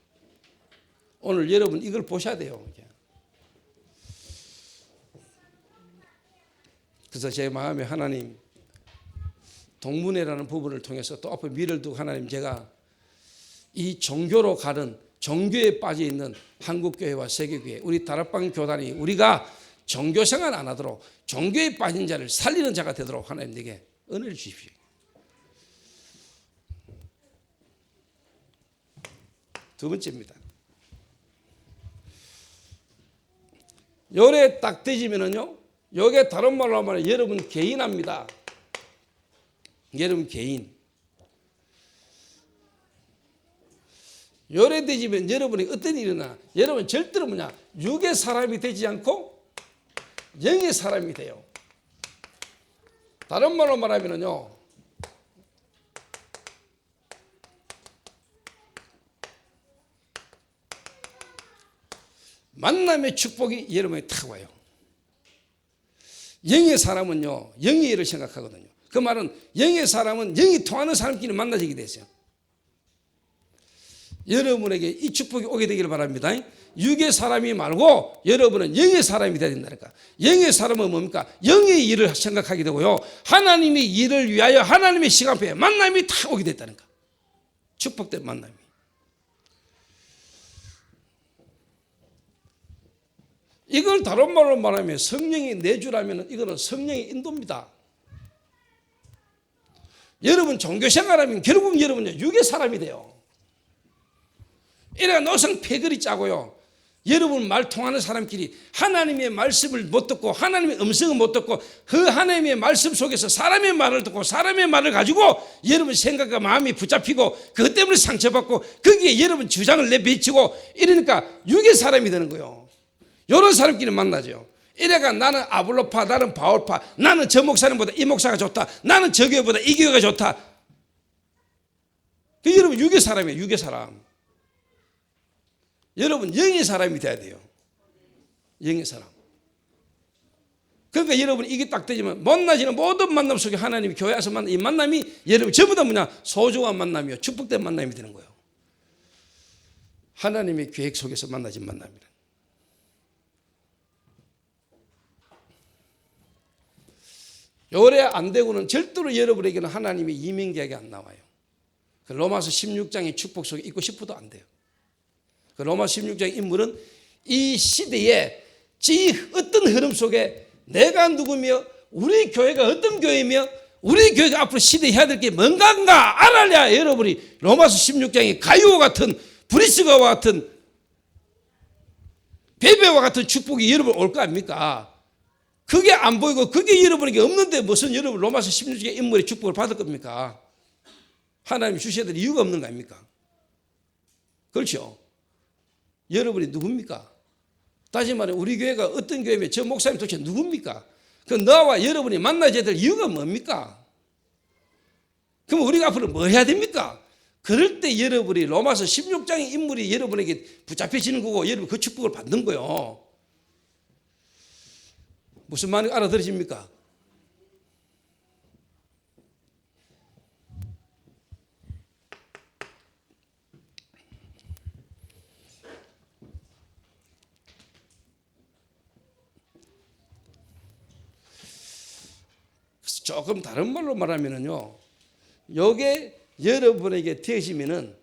오늘 여러분 이걸 보셔야 돼요. 그래서 제 마음에 하나님, 동문회라는 부분을 통해서 또 앞에 미래를 두고 하나님, 제가 이 종교로 가는, 종교에 빠져 있는 한국교회와 세계교회, 우리 다락방 교단이 우리가 종교생활 안 하도록 종교에 빠진 자를 살리는 자가 되도록 하나님 내게 은혜를 주십시오. 두 번째입니다. 요래 딱 되지면은요, 요게 다른 말로 하면 여러분 개인합니다. 여러분 개인. 요래 되지면 여러분이 어떤 일이 일어나? 여러분 절대로 뭐냐? 육의 사람이 되지 않고 영의 사람이 돼요. 다른 말로 말하면요, 만남의 축복이 여러분에게 탁 와요. 영의 사람은요, 영의 일을 생각하거든요. 그 말은 영의 사람은 영이 통하는 사람끼리 만나지게 되세요. 여러분에게 이 축복이 오게 되기를 바랍니다. 육의 사람이 말고 여러분은 영의 사람이 되어야 된다니까. 영의 사람은 뭡니까? 영의 일을 생각하게 되고요, 하나님의 일을 위하여 하나님의 시간표에 만남이 탁 오게 됐다니까. 축복된 만남이. 이걸 다른 말로 말하면 성령이 내주라면 이거는 성령의 인도입니다. 여러분 종교생활하면 결국 여러분은 육의 사람이 돼요. 이래가 노상 패거리 짜고요, 여러분 말 통하는 사람끼리 하나님의 말씀을 못 듣고 하나님의 음성을 못 듣고 그 하나님의 말씀 속에서 사람의 말을 듣고 사람의 말을 가지고 여러분 생각과 마음이 붙잡히고 그것 때문에 상처받고 거기에 여러분 주장을 내비치고 이러니까 육의 사람이 되는 거예요. 이런 사람끼리 만나죠. 이래가 나는 아볼로파, 나는 바울파, 나는 저 목사님보다 이 목사가 좋다, 나는 저 교회보다 이 교회가 좋다. 그 여러분 육의 사람이에요. 육의 사람. 여러분 영의 사람이 돼야 돼요. 영의 사람. 그러니까 여러분 이게 딱 되지만 만나지는 모든 만남 속에 하나님이 교회에서 만난 이 만남이 여러분 전부 다 뭐냐? 소중한 만남이요, 축복된 만남이 되는 거예요. 하나님의 계획 속에서 만나진 만남이라. 요래 안 되고는 절대로 여러분에게는 하나님의 이민계약이 안 나와요. 그 로마서 16장의 축복 속에 있고 싶어도 안 돼요. 그 로마서 16장의 인물은 이 시대에 어떤 흐름 속에 내가 누구며 우리 교회가 어떤 교회며 우리 교회가 앞으로 시대에 해야 될 게 뭔가인가 알아야 여러분이 로마서 16장의 가요와 같은 브리스가와 같은 베베와 같은 축복이 여러분 올 거 아닙니까? 그게 안 보이고 그게 여러분에게 없는데 무슨 여러분 로마서 16장의 인물의 축복을 받을 겁니까? 하나님 주셔야 될 이유가 없는 거 아닙니까? 그렇죠? 여러분이 누굽니까? 다시 말해 우리 교회가 어떤 교회면 저 목사님 도대체 누굽니까? 그 너와 여러분이 만나야 될 이유가 뭡니까? 그럼 우리가 앞으로 뭐 해야 됩니까? 그럴 때 여러분이 로마서 16장의 인물이 여러분에게 붙잡혀지는 거고 여러분 그 축복을 받는 거예요. 무슨 말인지 알아들으십니까? 조금 다른 말로 말하면요, 요게 여러분에게 되시면은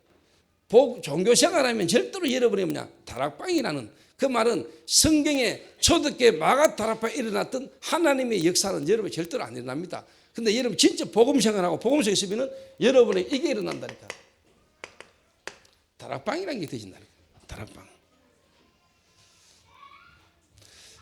종교 생활하면 절대로 여러분이 뭐냐? 다락방이라는 그 말은 성경에 초대교회 마가 다락방에 일어났던 하나님의 역사는 여러분 절대로 안 일어납니다. 근데 여러분 진짜 복음 생활하고 복음 속에 있으면은 여러분의 이게 일어난다니까. 다락방이라는 게 되신다니까. 다락방.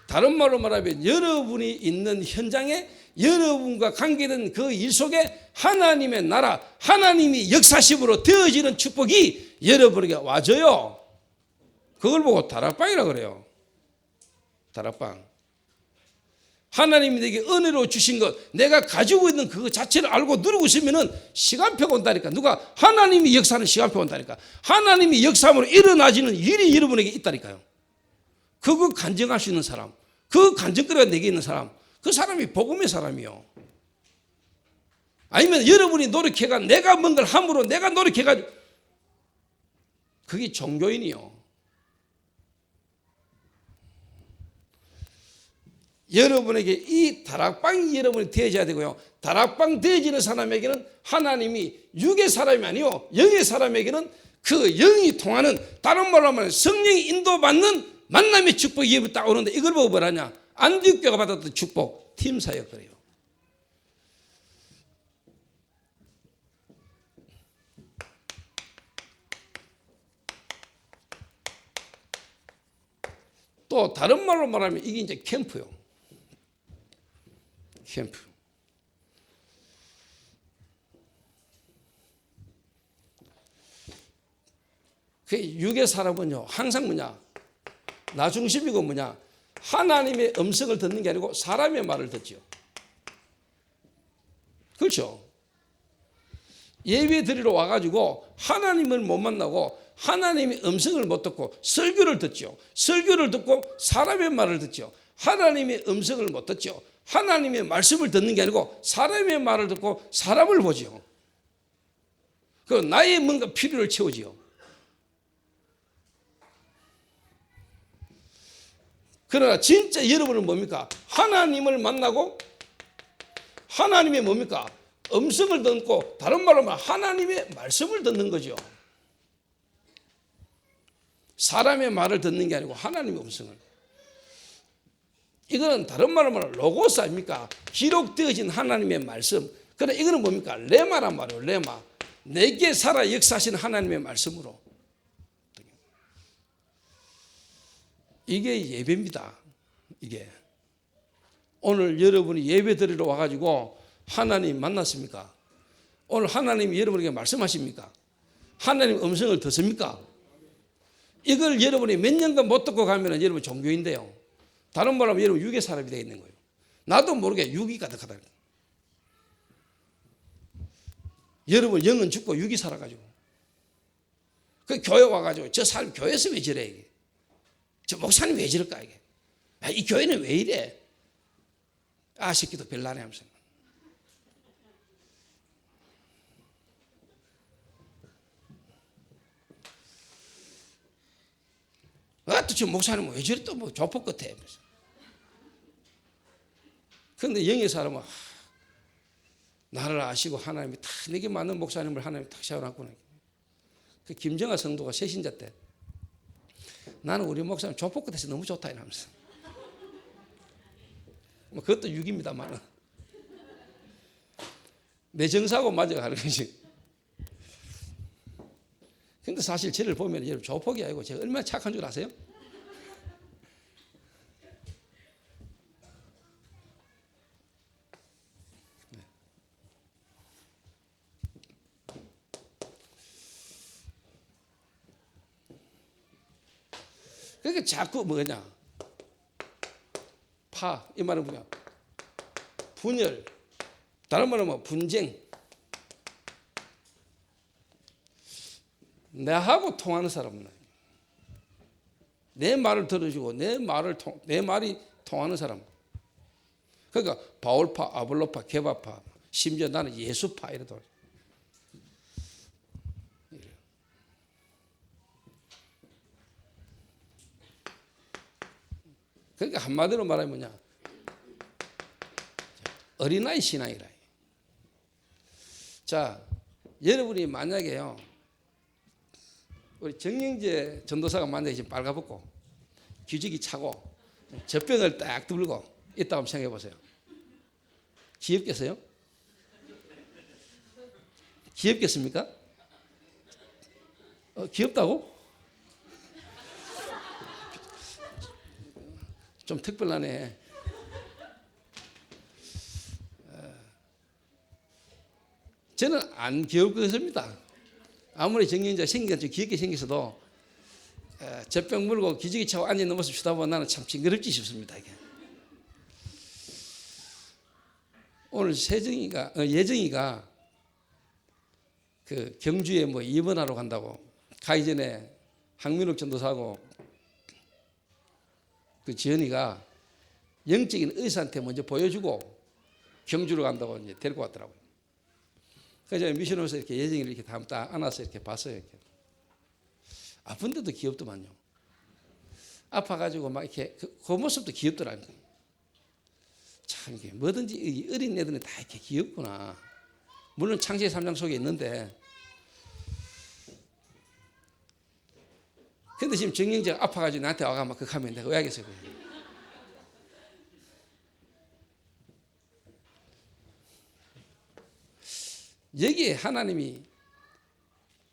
다른 말로 말하면 여러분이 있는 현장에 여러분과 관계된 그 일 속에 하나님의 나라, 하나님이 역사심으로 되어지는 축복이 여러분에게 와줘요. 그걸 보고 다락방이라 그래요. 다락방. 하나님이 내게 은혜로 주신 것, 내가 가지고 있는 그거 자체를 알고 누리고 있으면은 시간표가 온다니까. 누가 하나님이 역사하는 시간표가 온다니까. 하나님이 역사함으로 일어나지는 일이 여러분에게 있다니까요. 그거 간증할 수 있는 사람, 그 간증거리가 내게 있는 사람, 그 사람이 복음의 사람이요. 아니면 여러분이 노력해가 내가 뭔가를 함으로 내가 노력해가지고, 그게 종교인이요. 여러분에게 이 다락방이 여러분이 되어져야 되고요. 다락방 되어지는 사람에게는 하나님이 육의 사람이 아니요 영의 사람에게는 그 영이 통하는, 다른 말로 하면 성령이 인도받는 만남의 축복이 여러분 딱 오는데, 이걸 보고 뭐라냐? 안디옥교가 받았던 축복, 팀사역 그래요. 또 다른 말로 말하면 이게 이제 캠프요. 캠프. 그 육의 사람은요, 항상 뭐냐? 나 중심이고 뭐냐? 하나님의 음성을 듣는 게 아니고 사람의 말을 듣지요. 그렇죠? 예배 드리러 와가지고 하나님을 못 만나고 하나님의 음성을 못 듣고 설교를 듣죠. 설교를 듣고 사람의 말을 듣죠. 하나님의 음성을 못 듣죠. 하나님의 말씀을 듣는 게 아니고 사람의 말을 듣고 사람을 보지요. 그 나의 뭔가 필요를 채우지요. 그러나 진짜 여러분은 뭡니까? 하나님을 만나고 하나님의 뭡니까? 음성을 듣고, 다른 말로 하면 하나님의 말씀을 듣는 거죠. 사람의 말을 듣는 게 아니고 하나님의 음성을. 이거는 다른 말로 말하면 로고스 아닙니까? 기록되어진 하나님의 말씀. 그러나 이거는 뭡니까? 레마란 말이에요. 레마. 내게 살아 역사하신 하나님의 말씀으로. 이게 예배입니다. 이게. 오늘 여러분이 예배 드리러 와가지고 하나님 만났습니까? 오늘 하나님이 여러분에게 말씀하십니까? 하나님 음성을 듣습니까? 이걸 여러분이 몇 년간 못 듣고 가면 여러분 종교인데요. 다른 말로 하면 여러분 육의 사람이 되어 있는 거예요. 나도 모르게 육이 가득하다. 여러분 영은 죽고 육이 살아가지고. 그 교회 와가지고 저 사람 교회에서 왜 저래? 이게. 저 목사님 왜 저럴까? 이게. 아, 이 교회는 왜 이래? 아, 새끼도 별나네 하면서. 아, 또 저 목사님은 왜 저래 또 뭐 조폭 같아. 그런데 영의 사람은 나를 아시고 하나님이 다 내게 맞는 목사님을 하나님이 딱 세워놨구나. 그 김정아 성도가 새신자 때 나는 우리 목사님 조폭 같아서 너무 좋다 이러면서. 뭐 그것도 6입니다만 내 정사하고 맞아가는 거지. 근데 사실 저를 보면 여러분 조폭이 아니고 제가 얼마나 착한 줄 아세요? 그러니까 자꾸 뭐냐? 이 말은 뭐냐? 분열, 다른 말로 뭐 분쟁. 내하고 통하는 사람은 내 말을 들어주고 내 말이 통하는 사람. 그러니까 바울파, 아볼로파, 게바파, 심지어 나는 예수파 이래도. 그러니까 한마디로 말하면 뭐냐? 어린아이 신앙이라. 자, 여러분이 만약에요, 우리 정영재 전도사가 만약에 지금 빨가벗고 기저귀 차고 젖병을 딱 들고 있다 한번 생각해 보세요. 귀엽겠어요? 귀엽겠습니까? 귀엽다고? 좀 특별하네. 저는 안 귀여울 것 같습니다. 아무리 정경자 생기가 좀 귀엽게 생겼어도 젖병 물고 기저귀 차고 앉아있는 모습 쳐다보면 나는 참 징그럽지 싶습니다. 이게. 오늘 예정이가 그 경주에 뭐 입원하러 간다고 가기 전에 황민욱 전도사하고 그 지연이가 영적인 의사한테 먼저 보여주고 경주로 간다고 이제 데리고 왔더라고요. 그래서 제가 미션홈에서 이렇게 예정이를 이렇게 다음 딱 안아서 이렇게 봤어요. 이렇게. 아픈데도 귀엽더만요. 아파가지고 막 이렇게 그 모습도 귀엽더라고요. 참 이게 뭐든지 어린 애들은 다 이렇게 귀엽구나. 물론 창세기 3장 속에 있는데, 근데 지금 정영재가 아파가지고 나한테 와가 막 그렇게 하면 내가 왜 하겠어요? 여기에 하나님이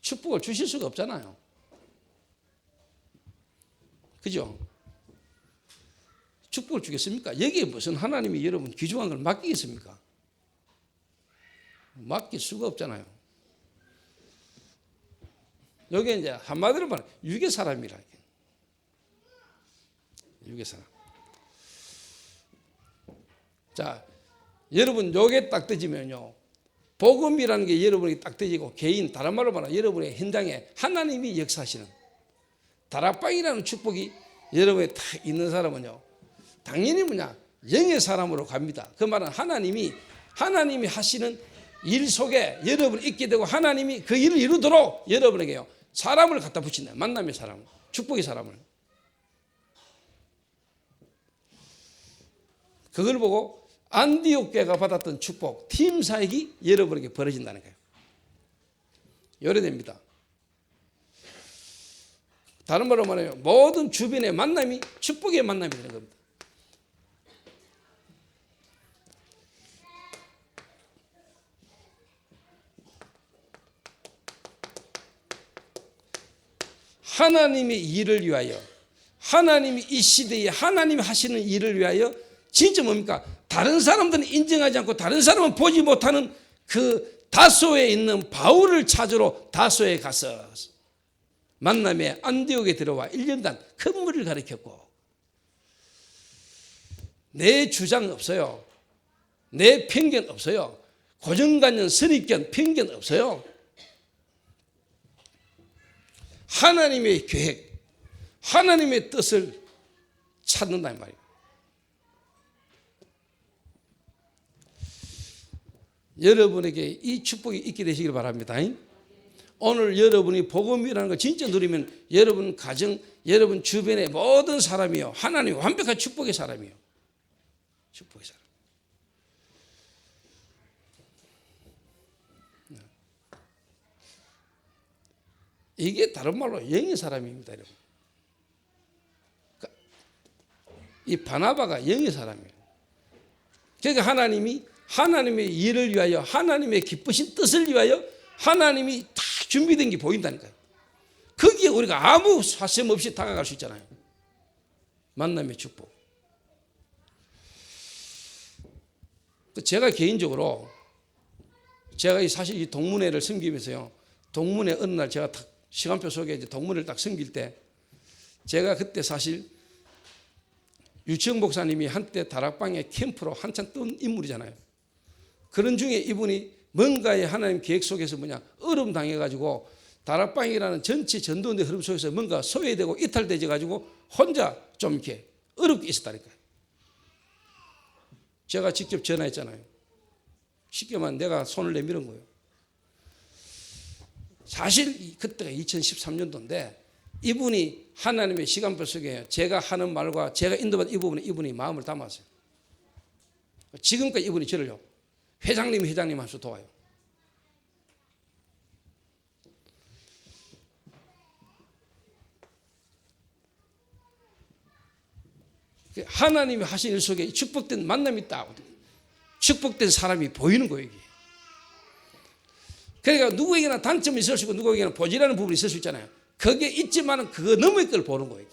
축복을 주실 수가 없잖아요. 그죠? 축복을 주겠습니까? 여기에 무슨 하나님이 여러분 귀중한 걸 맡기겠습니까? 맡길 수가 없잖아요. 여기 이제 한마디로 말하면 유괴 사람이라. 유괴 사람. 자, 여러분 요게 딱 떠지면요. 복음이라는 게 여러분이 딱 떠지고 개인, 다른 말로 말하면 여러분의 현장에 하나님이 역사하시는 다락방이라는 축복이 여러분에 딱 있는 사람은요. 당연히 뭐냐? 영의 사람으로 갑니다. 그 말은 하나님이 하시는 일 속에 여러분이 있게 되고 하나님이 그 일을 이루도록 여러분에게요. 사람을 갖다 붙인다. 만남의 사람, 축복의 사람을. 그걸 보고 안디옥 교회가 받았던 축복, 팀 사역이 여러분에게 벌어진다는 거예요. 요래됩니다. 다른 말로 말하면 모든 주변의 만남이 축복의 만남이 되는 겁니다. 하나님의 일을 위하여, 하나님이 이 시대에 하나님이 하시는 일을 위하여 진짜 뭡니까? 다른 사람들은 인정하지 않고 다른 사람은 보지 못하는 그 다소에 있는 바울을 찾으러 다소에 가서 만남에 안디옥에 들어와 1년간 큰물을 가르쳤고, 내 주장 없어요. 내 편견 없어요. 고정관념, 선입견, 편견 없어요. 하나님의 계획, 하나님의 뜻을 찾는다는 말이에요. 여러분에게 이 축복이 있게 되시길 바랍니다. 오늘 여러분이 복음이라는 거 진짜 누리면 여러분 가정, 여러분 주변의 모든 사람이요. 하나님의 완벽한 축복의 사람이요. 축복의 사람. 이게 다른 말로 영의 사람입니다, 여러분. 이 바나바가 영의 사람이에요. 그러니까 하나님의 일을 위하여, 하나님의 기쁘신 뜻을 위하여 하나님이 다 준비된 게 보인다니까요. 거기에 우리가 아무 사심 없이 다가갈 수 있잖아요. 만남의 축복. 제가 개인적으로 제가 사실 이 동문회를 섬기면서요. 동문회 어느 날 제가 딱 시간표 속에 이제 동문회를 딱 섬길 때 제가 그때 사실 유치영 목사님이 한때 다락방의 캠프로 한참 뜬 인물이잖아요. 그런 중에 이분이 뭔가의 하나님 계획 속에서 어려움 당해가지고 다락방이라는 전체 전도원의 흐름 속에서 뭔가 소외되고 이탈되져 가지고 혼자 좀 이렇게 어렵게 있었다니까요. 제가 직접 전화했잖아요. 쉽게 말하면 내가 손을 내밀은 거예요. 사실 그때가 2013년도인데 이분이 하나님의 시간표 속에 제가 하는 말과 제가 인도받은 이 부분에 이분이 마음을 담았어요. 지금까지 이분이 저를요. 회장님 하면서 도와요. 하나님이 하신 일 속에 축복된 만남이 있다. 축복된 사람이 보이는 거예요. 이게. 그러니까 누구에게나 단점이 있을 수 있고 누구에게나 보지라는 부분이 있을 수 있잖아요. 거기에 있지만 그거 너머의 걸 보는 거예요.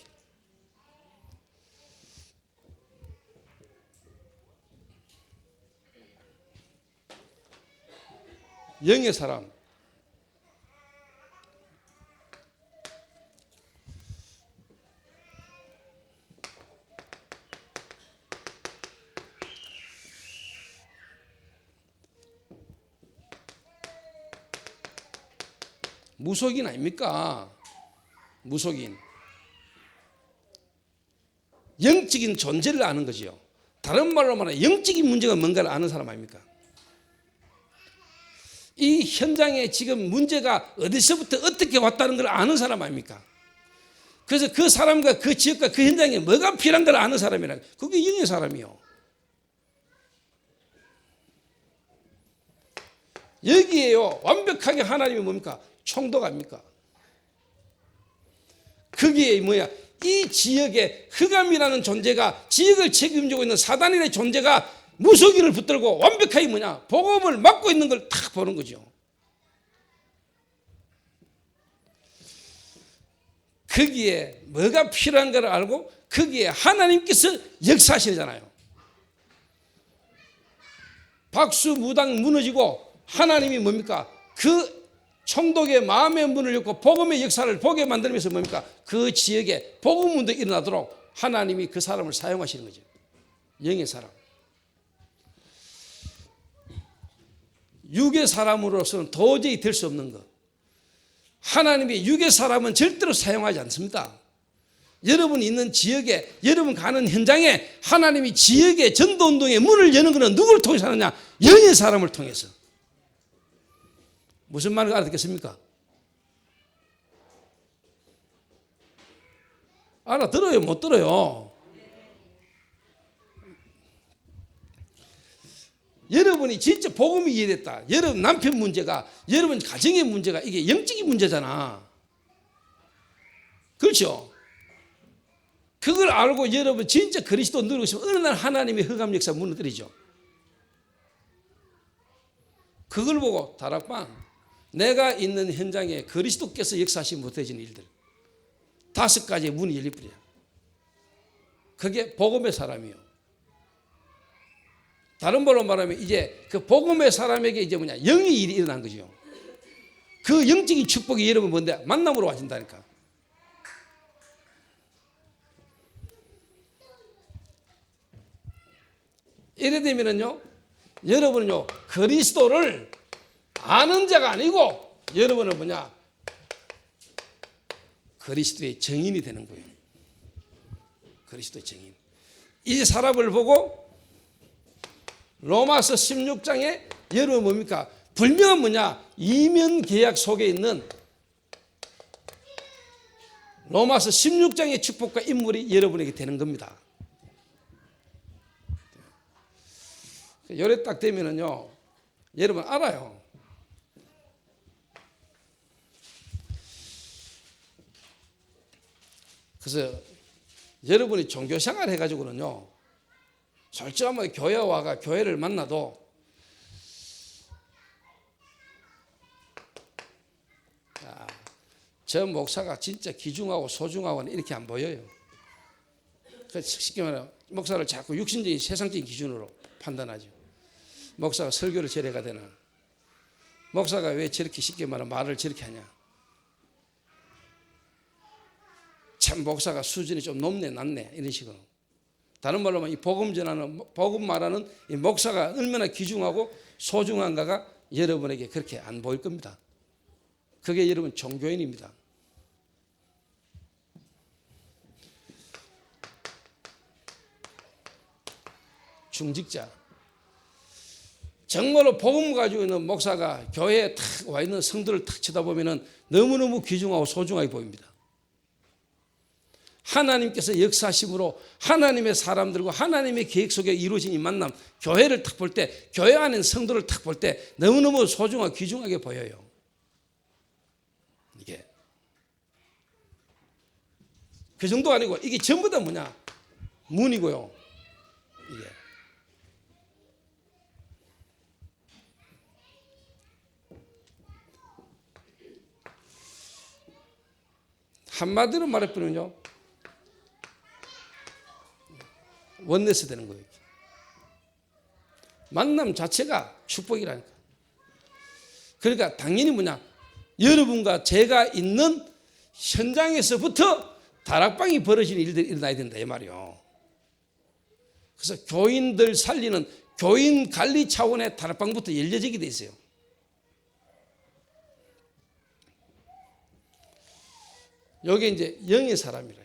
영의 사람. 무속인 아닙니까? 무속인. 영적인 존재를 아는 거지요. 다른 말로 말하면 영적인 문제가 뭔가를 아는 사람 아닙니까? 이 현장에 지금 문제가 어디서부터 어떻게 왔다는 걸 아는 사람 아닙니까? 그래서 그 사람과 그 지역과 그 현장에 뭐가 필요한 걸 아는 사람이라. 그게 영의 사람이요. 여기에요. 완벽하게 하나님이 뭡니까? 총독합니까? 거기에 뭐야? 이 지역에 흑암이라는 존재가 지역을 책임지고 있는 사단이라는 존재가 무속인을 붙들고 완벽하게 뭐냐? 복음을 막고 있는 걸 딱 보는 거죠. 거기에 뭐가 필요한가를 알고 거기에 하나님께서 역사하시잖아요. 박수무당 무너지고 하나님이 뭡니까? 그 총독의 마음의 문을 열고 복음의 역사를 보게 만들면서 뭡니까? 그 지역에 복음 운동이 일어나도록 하나님이 그 사람을 사용하시는 거죠. 영의 사람. 육의 사람으로서는 도저히 될 수 없는 것. 하나님이 육의 사람은 절대로 사용하지 않습니다. 여러분 있는 지역에, 여러분 가는 현장에 하나님이 지역의 전도운동의 문을 여는 것은 누구를 통해서 하느냐? 영의 사람을 통해서. 무슨 말을 알아듣겠습니까? 알아들어요? 못 들어요? 여러분이 진짜 복음이 이해됐다. 여러분 남편 문제가, 여러분 가정의 문제가 이게 영적인 문제잖아. 그렇죠? 그걸 알고 여러분 진짜 그리스도 누리고 싶으면 어느 날 하나님의 흑암 역사 무너뜨리죠. 그걸 보고 다락방, 내가 있는 현장에 그리스도께서 역사하시 못해진 일들 5가지의 문이 열리버려요. 그게 복음의 사람이요. 다른 말로 말하면 이제 그 복음의 사람에게 이제 뭐냐? 영의 일이 일어난 거죠. 그 영적인 축복이 여러분 뭔데? 만남으로 와진다니까. 이래 되면은요, 여러분은요, 그리스도를 아는 자가 아니고, 여러분은 뭐냐? 그리스도의 증인이 되는 거예요. 그리스도의 증인. 이 사람을 보고, 로마서 16장에 여러분 뭡니까? 분명한 뭐냐? 이면 계약 속에 있는 로마서 16장의 축복과 인물이 여러분에게 되는 겁니다. 요래 딱 되면은요, 여러분 알아요. 그래서 여러분이 종교생활 해가지고는요, 솔직하면 교회 와가 교회를 만나도 저 목사가 진짜 귀중하고 소중하고 이렇게 안 보여요. 그래서 쉽게 말하면 목사를 자꾸 육신적인 세상적인 기준으로 판단하죠. 목사가 설교를 저래가 되나? 목사가 왜 저렇게 쉽게 말하면 말을 저렇게 하냐? 참 목사가 수준이 좀 높네 낮네 이런 식으로. 다른 말로 하면 이 복음 전하는, 복음 말하는 이 목사가 얼마나 귀중하고 소중한가가 여러분에게 그렇게 안 보일 겁니다. 그게 여러분 종교인입니다. 중직자. 정말로 복음 가지고 있는 목사가 교회에 탁 와 있는 성도를 탁 쳐다보면 너무너무 귀중하고 소중하게 보입니다. 하나님께서 역사심으로 하나님의 사람들과 하나님의 계획 속에 이루어진 이 만남, 교회를 탁 볼 때, 교회 안에 성도를 탁 볼 때 너무너무 소중하고 귀중하게 보여요. 이게 그 정도 아니고 이게 전부 다 뭐냐? 문이고요. 이게 한마디로 말해보면요, 원네스 되는 거예요. 만남 자체가 축복이라니까. 그러니까 당연히 뭐냐, 여러분과 제가 있는 현장에서부터 다락방이 벌어지는 일들이 일어나야 된다 이 말이요. 그래서 교인들 살리는 교인 관리 차원의 다락방부터 열려지게 돼 있어요. 여기 이제 영의 사람이라.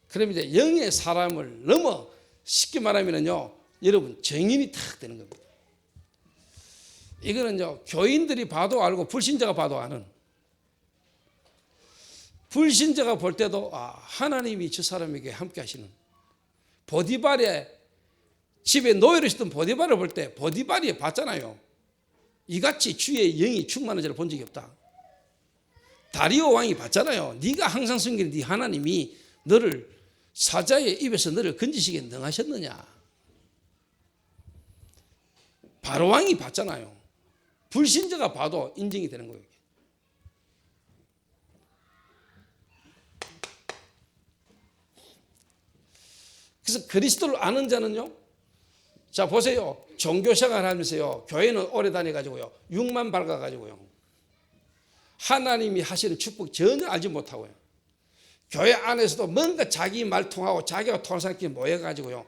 그럼 이제 영의 사람을 넘어 쉽게 말하면요, 여러분 정인이 탁 되는 겁니다. 이거는요, 교인들이 봐도 알고 불신자가 봐도 아는. 불신자가 볼 때도 하나님이 저 사람에게 함께 하시는. 보디발의 집에 노예로 있었던 보디발을 볼 때 보디발이 봤잖아요. 이같이 주의 영이 충만한 자를 본 적이 없다. 다리오 왕이 봤잖아요. 네가 항상 섬기는 네 하나님이 너를 사자의 입에서 너를 건지시기에 능하셨느냐. 바로 왕이 봤잖아요. 불신자가 봐도 인정이 되는 거예요. 그래서 그리스도를 아는 자는요, 자 보세요. 종교생활 하면서요, 교회는 오래 다녀가지고요, 6만 밝아가지고요, 하나님이 하시는 축복 전혀 알지 못하고요, 교회 안에서도 뭔가 자기 말 통하고 자기가 통하는 사람끼리 모여가지고요,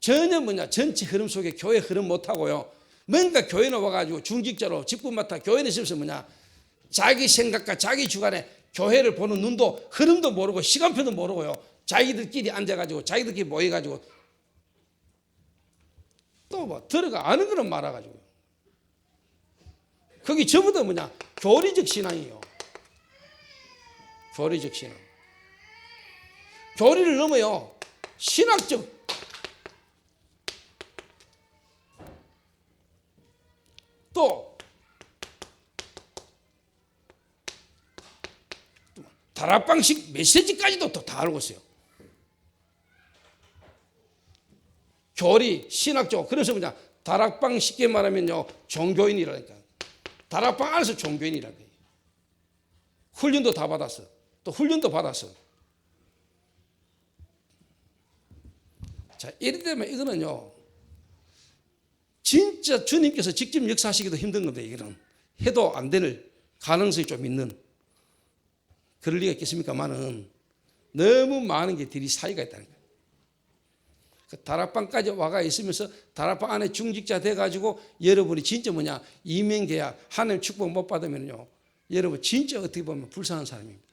전혀 뭐냐, 전체 흐름 속에 교회 흐름 못하고요, 뭔가 교회는 와가지고 중직자로 직분 맡아 교회에 있으면서 뭐냐, 자기 생각과 자기 주관에 교회를 보는 눈도 흐름도 모르고 시간표도 모르고요, 자기들끼리 앉아가지고 자기들끼리 모여가지고 또 뭐 들어가 아는 거는 말아가지고, 거기 전부 다 뭐냐, 교리적 신앙이에요. 교리적 신앙. 교리를 넘어요, 신학적. 또 다락방식 메시지까지도 또 다 알고 있어요. 교리, 신학적. 그래서 뭐냐, 다락방 쉽게 말하면요, 종교인이라니까. 다락방 안에서 종교인이라는 거예요. 훈련도 다 받았어. 또 훈련도 받았어. 자, 이럴 때면 이거는요, 진짜 주님께서 직접 역사하시기도 힘든 건데, 이거는 해도 안 될 가능성이 좀 있는, 그럴 리가 있겠습니까만은 너무 많은 게 들이 사이가 있다는 거예요. 다락방까지 와가 있으면서 다락방 안에 중직자 돼가지고 여러분이 진짜 뭐냐, 이민계약 하나님 축복 못 받으면요, 여러분 진짜 어떻게 보면 불쌍한 사람입니다.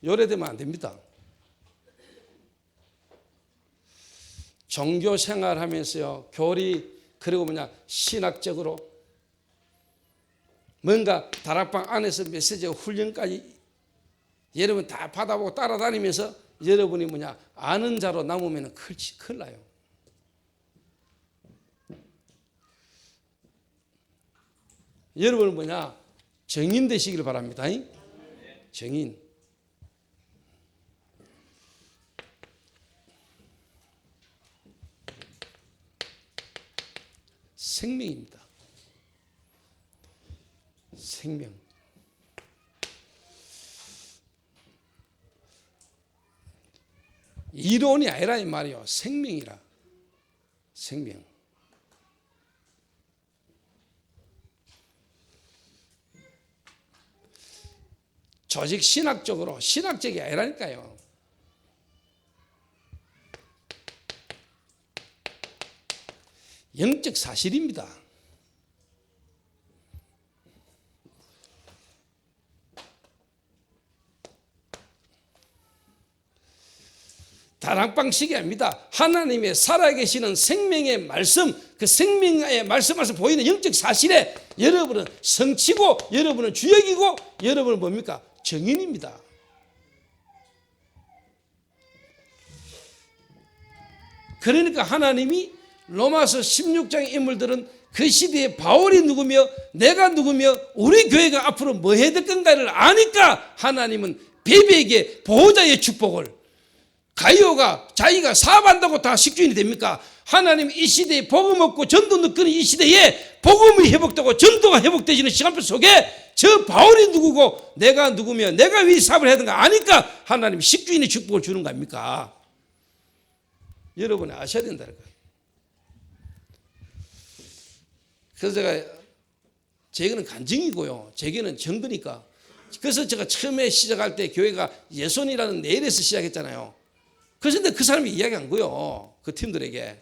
요래되면 안 됩니다. 종교 생활하면서요, 교리, 그리고 뭐냐, 신학적으로 뭔가 다락방 안에서 메시지 훈련까지 여러분 다 받아보고 따라다니면서 여러분이 뭐냐, 아는 자로 남으면 큰일 나요. 여러분은 뭐냐, 정인 되시기를 바랍니다. 정인. 생명입니다. 생명. 이론이 아니라 이 말이요, 생명이라. 생명. 조직 신학적으로, 신학적이 아니라니까요. 영적 사실입니다. 다락방식이 아닙니다. 하나님의 살아계시는 생명의 말씀, 그 생명의 말씀에서 보이는 영적 사실에 여러분은 성치고, 여러분은 주역이고, 여러분은 뭡니까? 정인입니다. 그러니까 하나님이 로마서 16장의 인물들은 그 시대에 바울이 누구며 내가 누구며 우리 교회가 앞으로 뭐 해야 될 건가를 아니까 하나님은 베베에게 보호자의 축복을, 가이오가 자기가 사업한다고 다 식주인이 됩니까? 하나님 이 시대에 복음 없고 전도 느끼는 이 시대에 복음이 회복되고 전도가 회복되지는 시간표 속에 저 바울이 누구고 내가 누구며 내가 왜 사업을 해야 되는가 아니까 하나님이 식주인의 축복을 주는 거 아닙니까? 여러분이 아셔야 된다는 거예요. 그래서 제게는 간증이고요. 제게는 정거니까. 그래서 제가 처음에 시작할 때 교회가 예손이라는 내일에서 시작했잖아요. 그래서 그 사람이 이야기한 거예요. 그 팀들에게.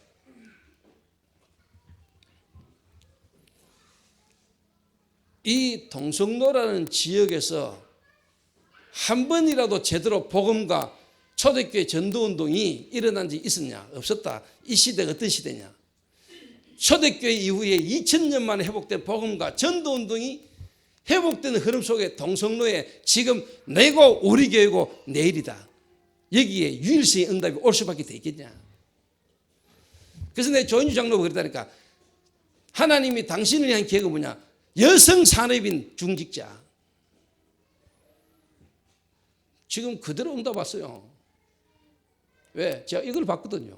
이 동성로라는 지역에서 한 번이라도 제대로 복음과 초대교회 전도운동이 일어난 적이 있었냐? 없었다. 이 시대가 어떤 시대냐? 초대교회 이후에 2000년 만에 회복된 복음과 전도운동이 회복되는 흐름 속에 동성로에 지금 내고 우리 교회고 내일이다. 여기에 유일성의 응답이 올 수밖에 되겠냐? 그래서 내 조인주 장로가 그랬다니까. 하나님이 당신을 위한 계획은 뭐냐? 여성 산업인 중직자. 지금 그대로 응답 왔어요. 왜? 제가 이걸 봤거든요.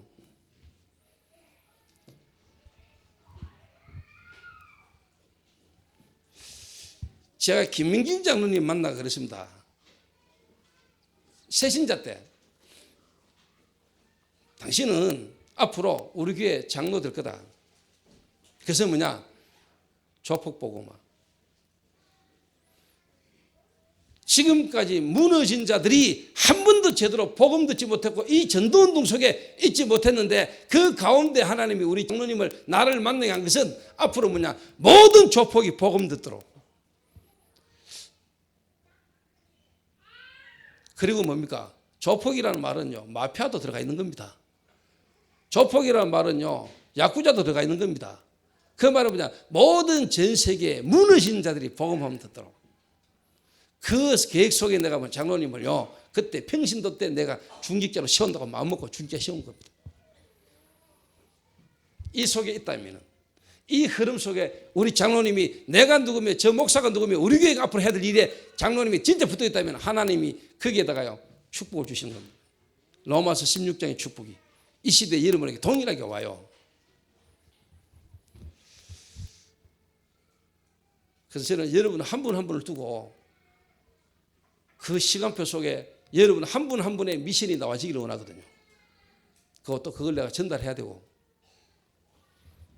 제가 김민긴 장로님 만나고 그랬습니다. 새신자 때. 당신은 앞으로 우리 교회 장로 될 거다. 그래서 뭐냐? 조폭복음화. 지금까지 무너진 자들이 한 번도 제대로 복음 듣지 못했고 이 전도운동 속에 있지 못했는데 그 가운데 하나님이 우리 장로님을 나를 만나게 한 것은 앞으로 뭐냐? 모든 조폭이 복음 듣도록. 그리고 뭡니까? 조폭이라는 말은요, 마피아도 들어가 있는 겁니다. 조폭이라는 말은요, 야쿠자도 들어가 있는 겁니다. 그 말은 뭐냐? 모든 전 세계에 무너진 자들이 복음하면 듣도록. 그 계획 속에 내가 장로님을요, 그때 평신도 때 내가 중직자로 세운다고 마음먹고 중직자 세운 겁니다. 이 속에 있다면, 이 흐름 속에 우리 장로님이 내가 누구며 저 목사가 누구며 우리 교회가 앞으로 해야 될 일에 장로님이 진짜 붙어 있다면 하나님이 거기에다가요, 축복을 주시는 겁니다. 로마서 16장의 축복이 이 시대에 여러분에게 동일하게 와요. 그래서 저는 여러분 한 분 한 분을 두고 그 시간표 속에 여러분 한 분 한 분의 미션이 나와지기를 원하거든요. 그걸 내가 전달해야 되고.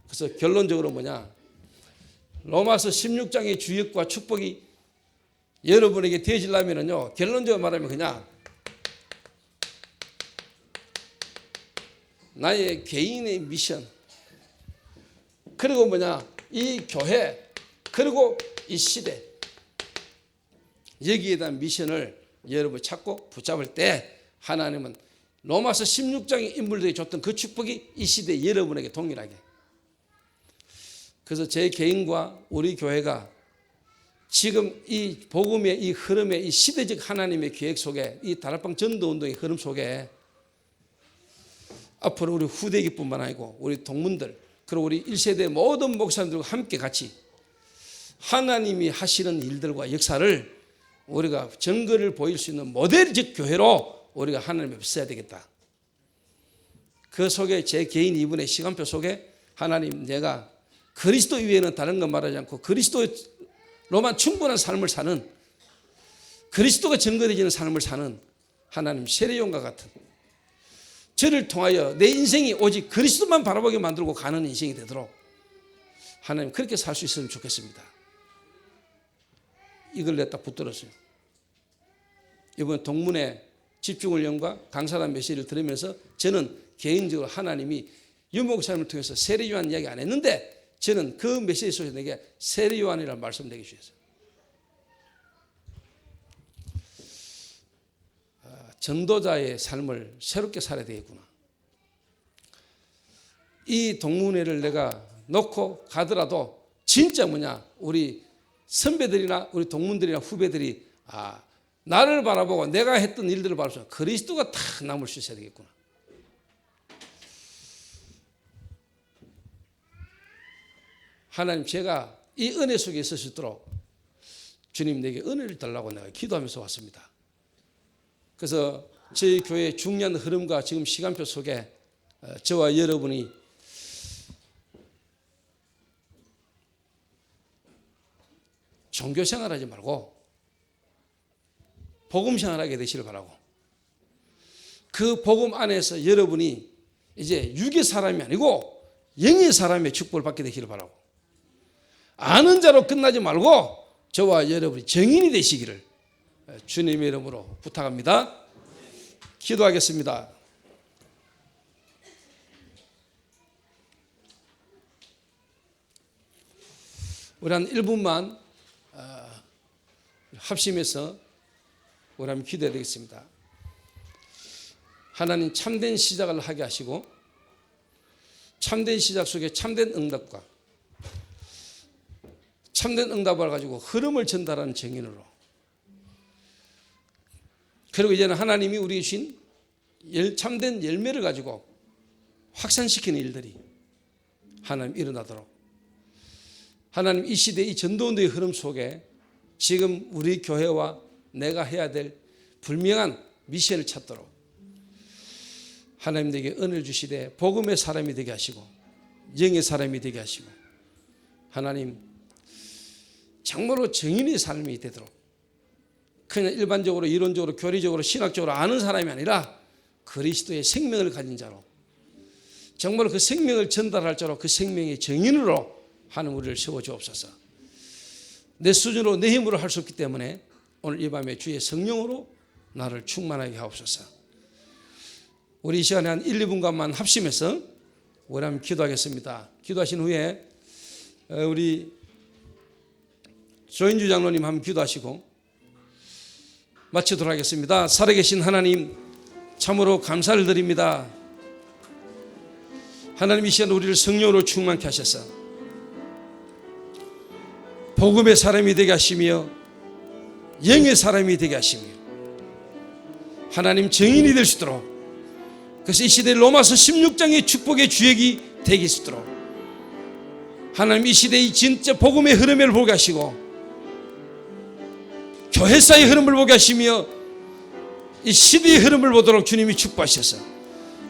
그래서 결론적으로 뭐냐? 로마서 16장의 주역과 축복이 여러분에게 되어지려면요, 결론적으로 말하면 그냥 나의 개인의 미션, 그리고 뭐냐? 이 교회, 그리고 이 시대, 여기에 대한 미션을 여러분이 찾고 붙잡을 때 하나님은 로마서 16장의 인물들이 줬던 그 축복이 이 시대에 여러분에게 동일하게. 그래서 제 개인과 우리 교회가 지금 이 복음의 이 흐름에 이 시대적 하나님의 계획 속에 이 다락방 전도운동의 흐름 속에 앞으로 우리 후대기뿐만 아니고 우리 동문들 그리고 우리 1세대 모든 목사님들과 함께 같이 하나님이 하시는 일들과 역사를 우리가 증거를 보일 수 있는 모델적 교회로 우리가 하나님 앞에 서야 되겠다. 그 속에 제 개인 이분의 시간표 속에 하나님, 내가 그리스도 이외에는 다른 건 말하지 않고 그리스도로만 충분한 삶을 사는, 그리스도가 증거되지는 삶을 사는 하나님 세례요한과 같은, 저를 통하여 내 인생이 오직 그리스도만 바라보게 만들고 가는 인생이 되도록 하나님 그렇게 살 수 있으면 좋겠습니다. 이걸 내가 딱 붙들었어요. 이번 동문회 집중훈련과 강사단 메시지를 들으면서 저는 개인적으로 하나님이 유목사님을 통해서 세례요한 이야기 안 했는데 저는 그 메시지 속에서 내게 세례요한이라는 말씀 내게 주셨어요. 전도자의 삶을 새롭게 살아야 되겠구나. 이 동문회를 내가 놓고 가더라도 진짜 뭐냐, 우리 선배들이나 우리 동문들이나 후배들이 나를 바라보고 내가 했던 일들을 바라보면서 그리스도가 탁 남을 수 있어야 되겠구나. 하나님, 제가 이 은혜 속에 있을 수 있도록 주님 내게 은혜를 달라고 내가 기도하면서 왔습니다. 그래서 저희 교회의 중요한 흐름과 지금 시간표 속에 저와 여러분이 종교 생활하지 말고 복음 생활하게 되시길 바라고, 그 복음 안에서 여러분이 이제 육의 사람이 아니고 영의 사람의 축복을 받게 되기를 바라고, 아는 자로 끝나지 말고 저와 여러분이 증인이 되시기를 주님의 이름으로 부탁합니다. 기도하겠습니다. 우리 한 1분만 합심해서 우리 한번 기도해야 되겠습니다. 하나님, 참된 시작을 하게 하시고 참된 시작 속에 참된 응답과 참된 응답을 가지고 흐름을 전달하는 증인으로, 그리고 이제는 하나님이 우리에게 주신 참된 열매를 가지고 확산시키는 일들이 하나님 일어나도록, 하나님 이 시대 이 전도운동의 흐름 속에 지금 우리 교회와 내가 해야 될 분명한 미션을 찾도록 하나님 내게 은혜를 주시되 복음의 사람이 되게 하시고 영의 사람이 되게 하시고, 하나님 정말로 정인의 삶이 되도록, 그냥 일반적으로 이론적으로 교리적으로 신학적으로 아는 사람이 아니라 그리스도의 생명을 가진 자로, 정말로 그 생명을 전달할 자로 그 생명의 정인으로 하는 우리를 세워주옵소서. 내 수준으로 내 힘으로 할 수 없기 때문에 오늘 이 밤에 주의 성령으로 나를 충만하게 하옵소서. 우리 이 시간에 한 1, 2분간만 합심해서 우리 한번 기도하겠습니다. 기도하신 후에 우리 조인주 장로님 한번 기도하시고 마치도록 하겠습니다. 살아계신 하나님, 참으로 감사를 드립니다. 하나님 이 시간 우리를 성령으로 충만케 하셔서 복음의 사람이 되게 하시며 영의 사람이 되게 하시며 하나님 증인이 될 수 있도록, 그래서 이 시대 로마서 16장의 축복의 주역이 되게 수 있도록 하나님 이 시대의 진짜 복음의 흐름을 보게 하시고 교회사의 흐름을 보게 하시며 이 시대의 흐름을 보도록 주님이 축복하셔서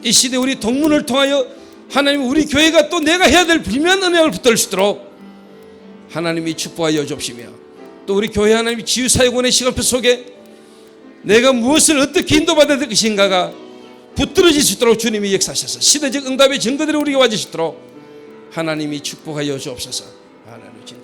이 시대 우리 동문을 통하여 하나님 우리 교회가 또 내가 해야 될 비밀한 은혜를 붙들 수 있도록 하나님이 축복하여 주옵시며, 또 우리 교회 하나님이 지유사역원의 시간표 속에 내가 무엇을 어떻게 인도받아야 될 것인가가 붙들어질 수 있도록 주님이 역사하셔서 시대적 응답의 증거들이 우리에게 와질 수 있도록 하나님이 축복하여 주옵소서. 하나님 지금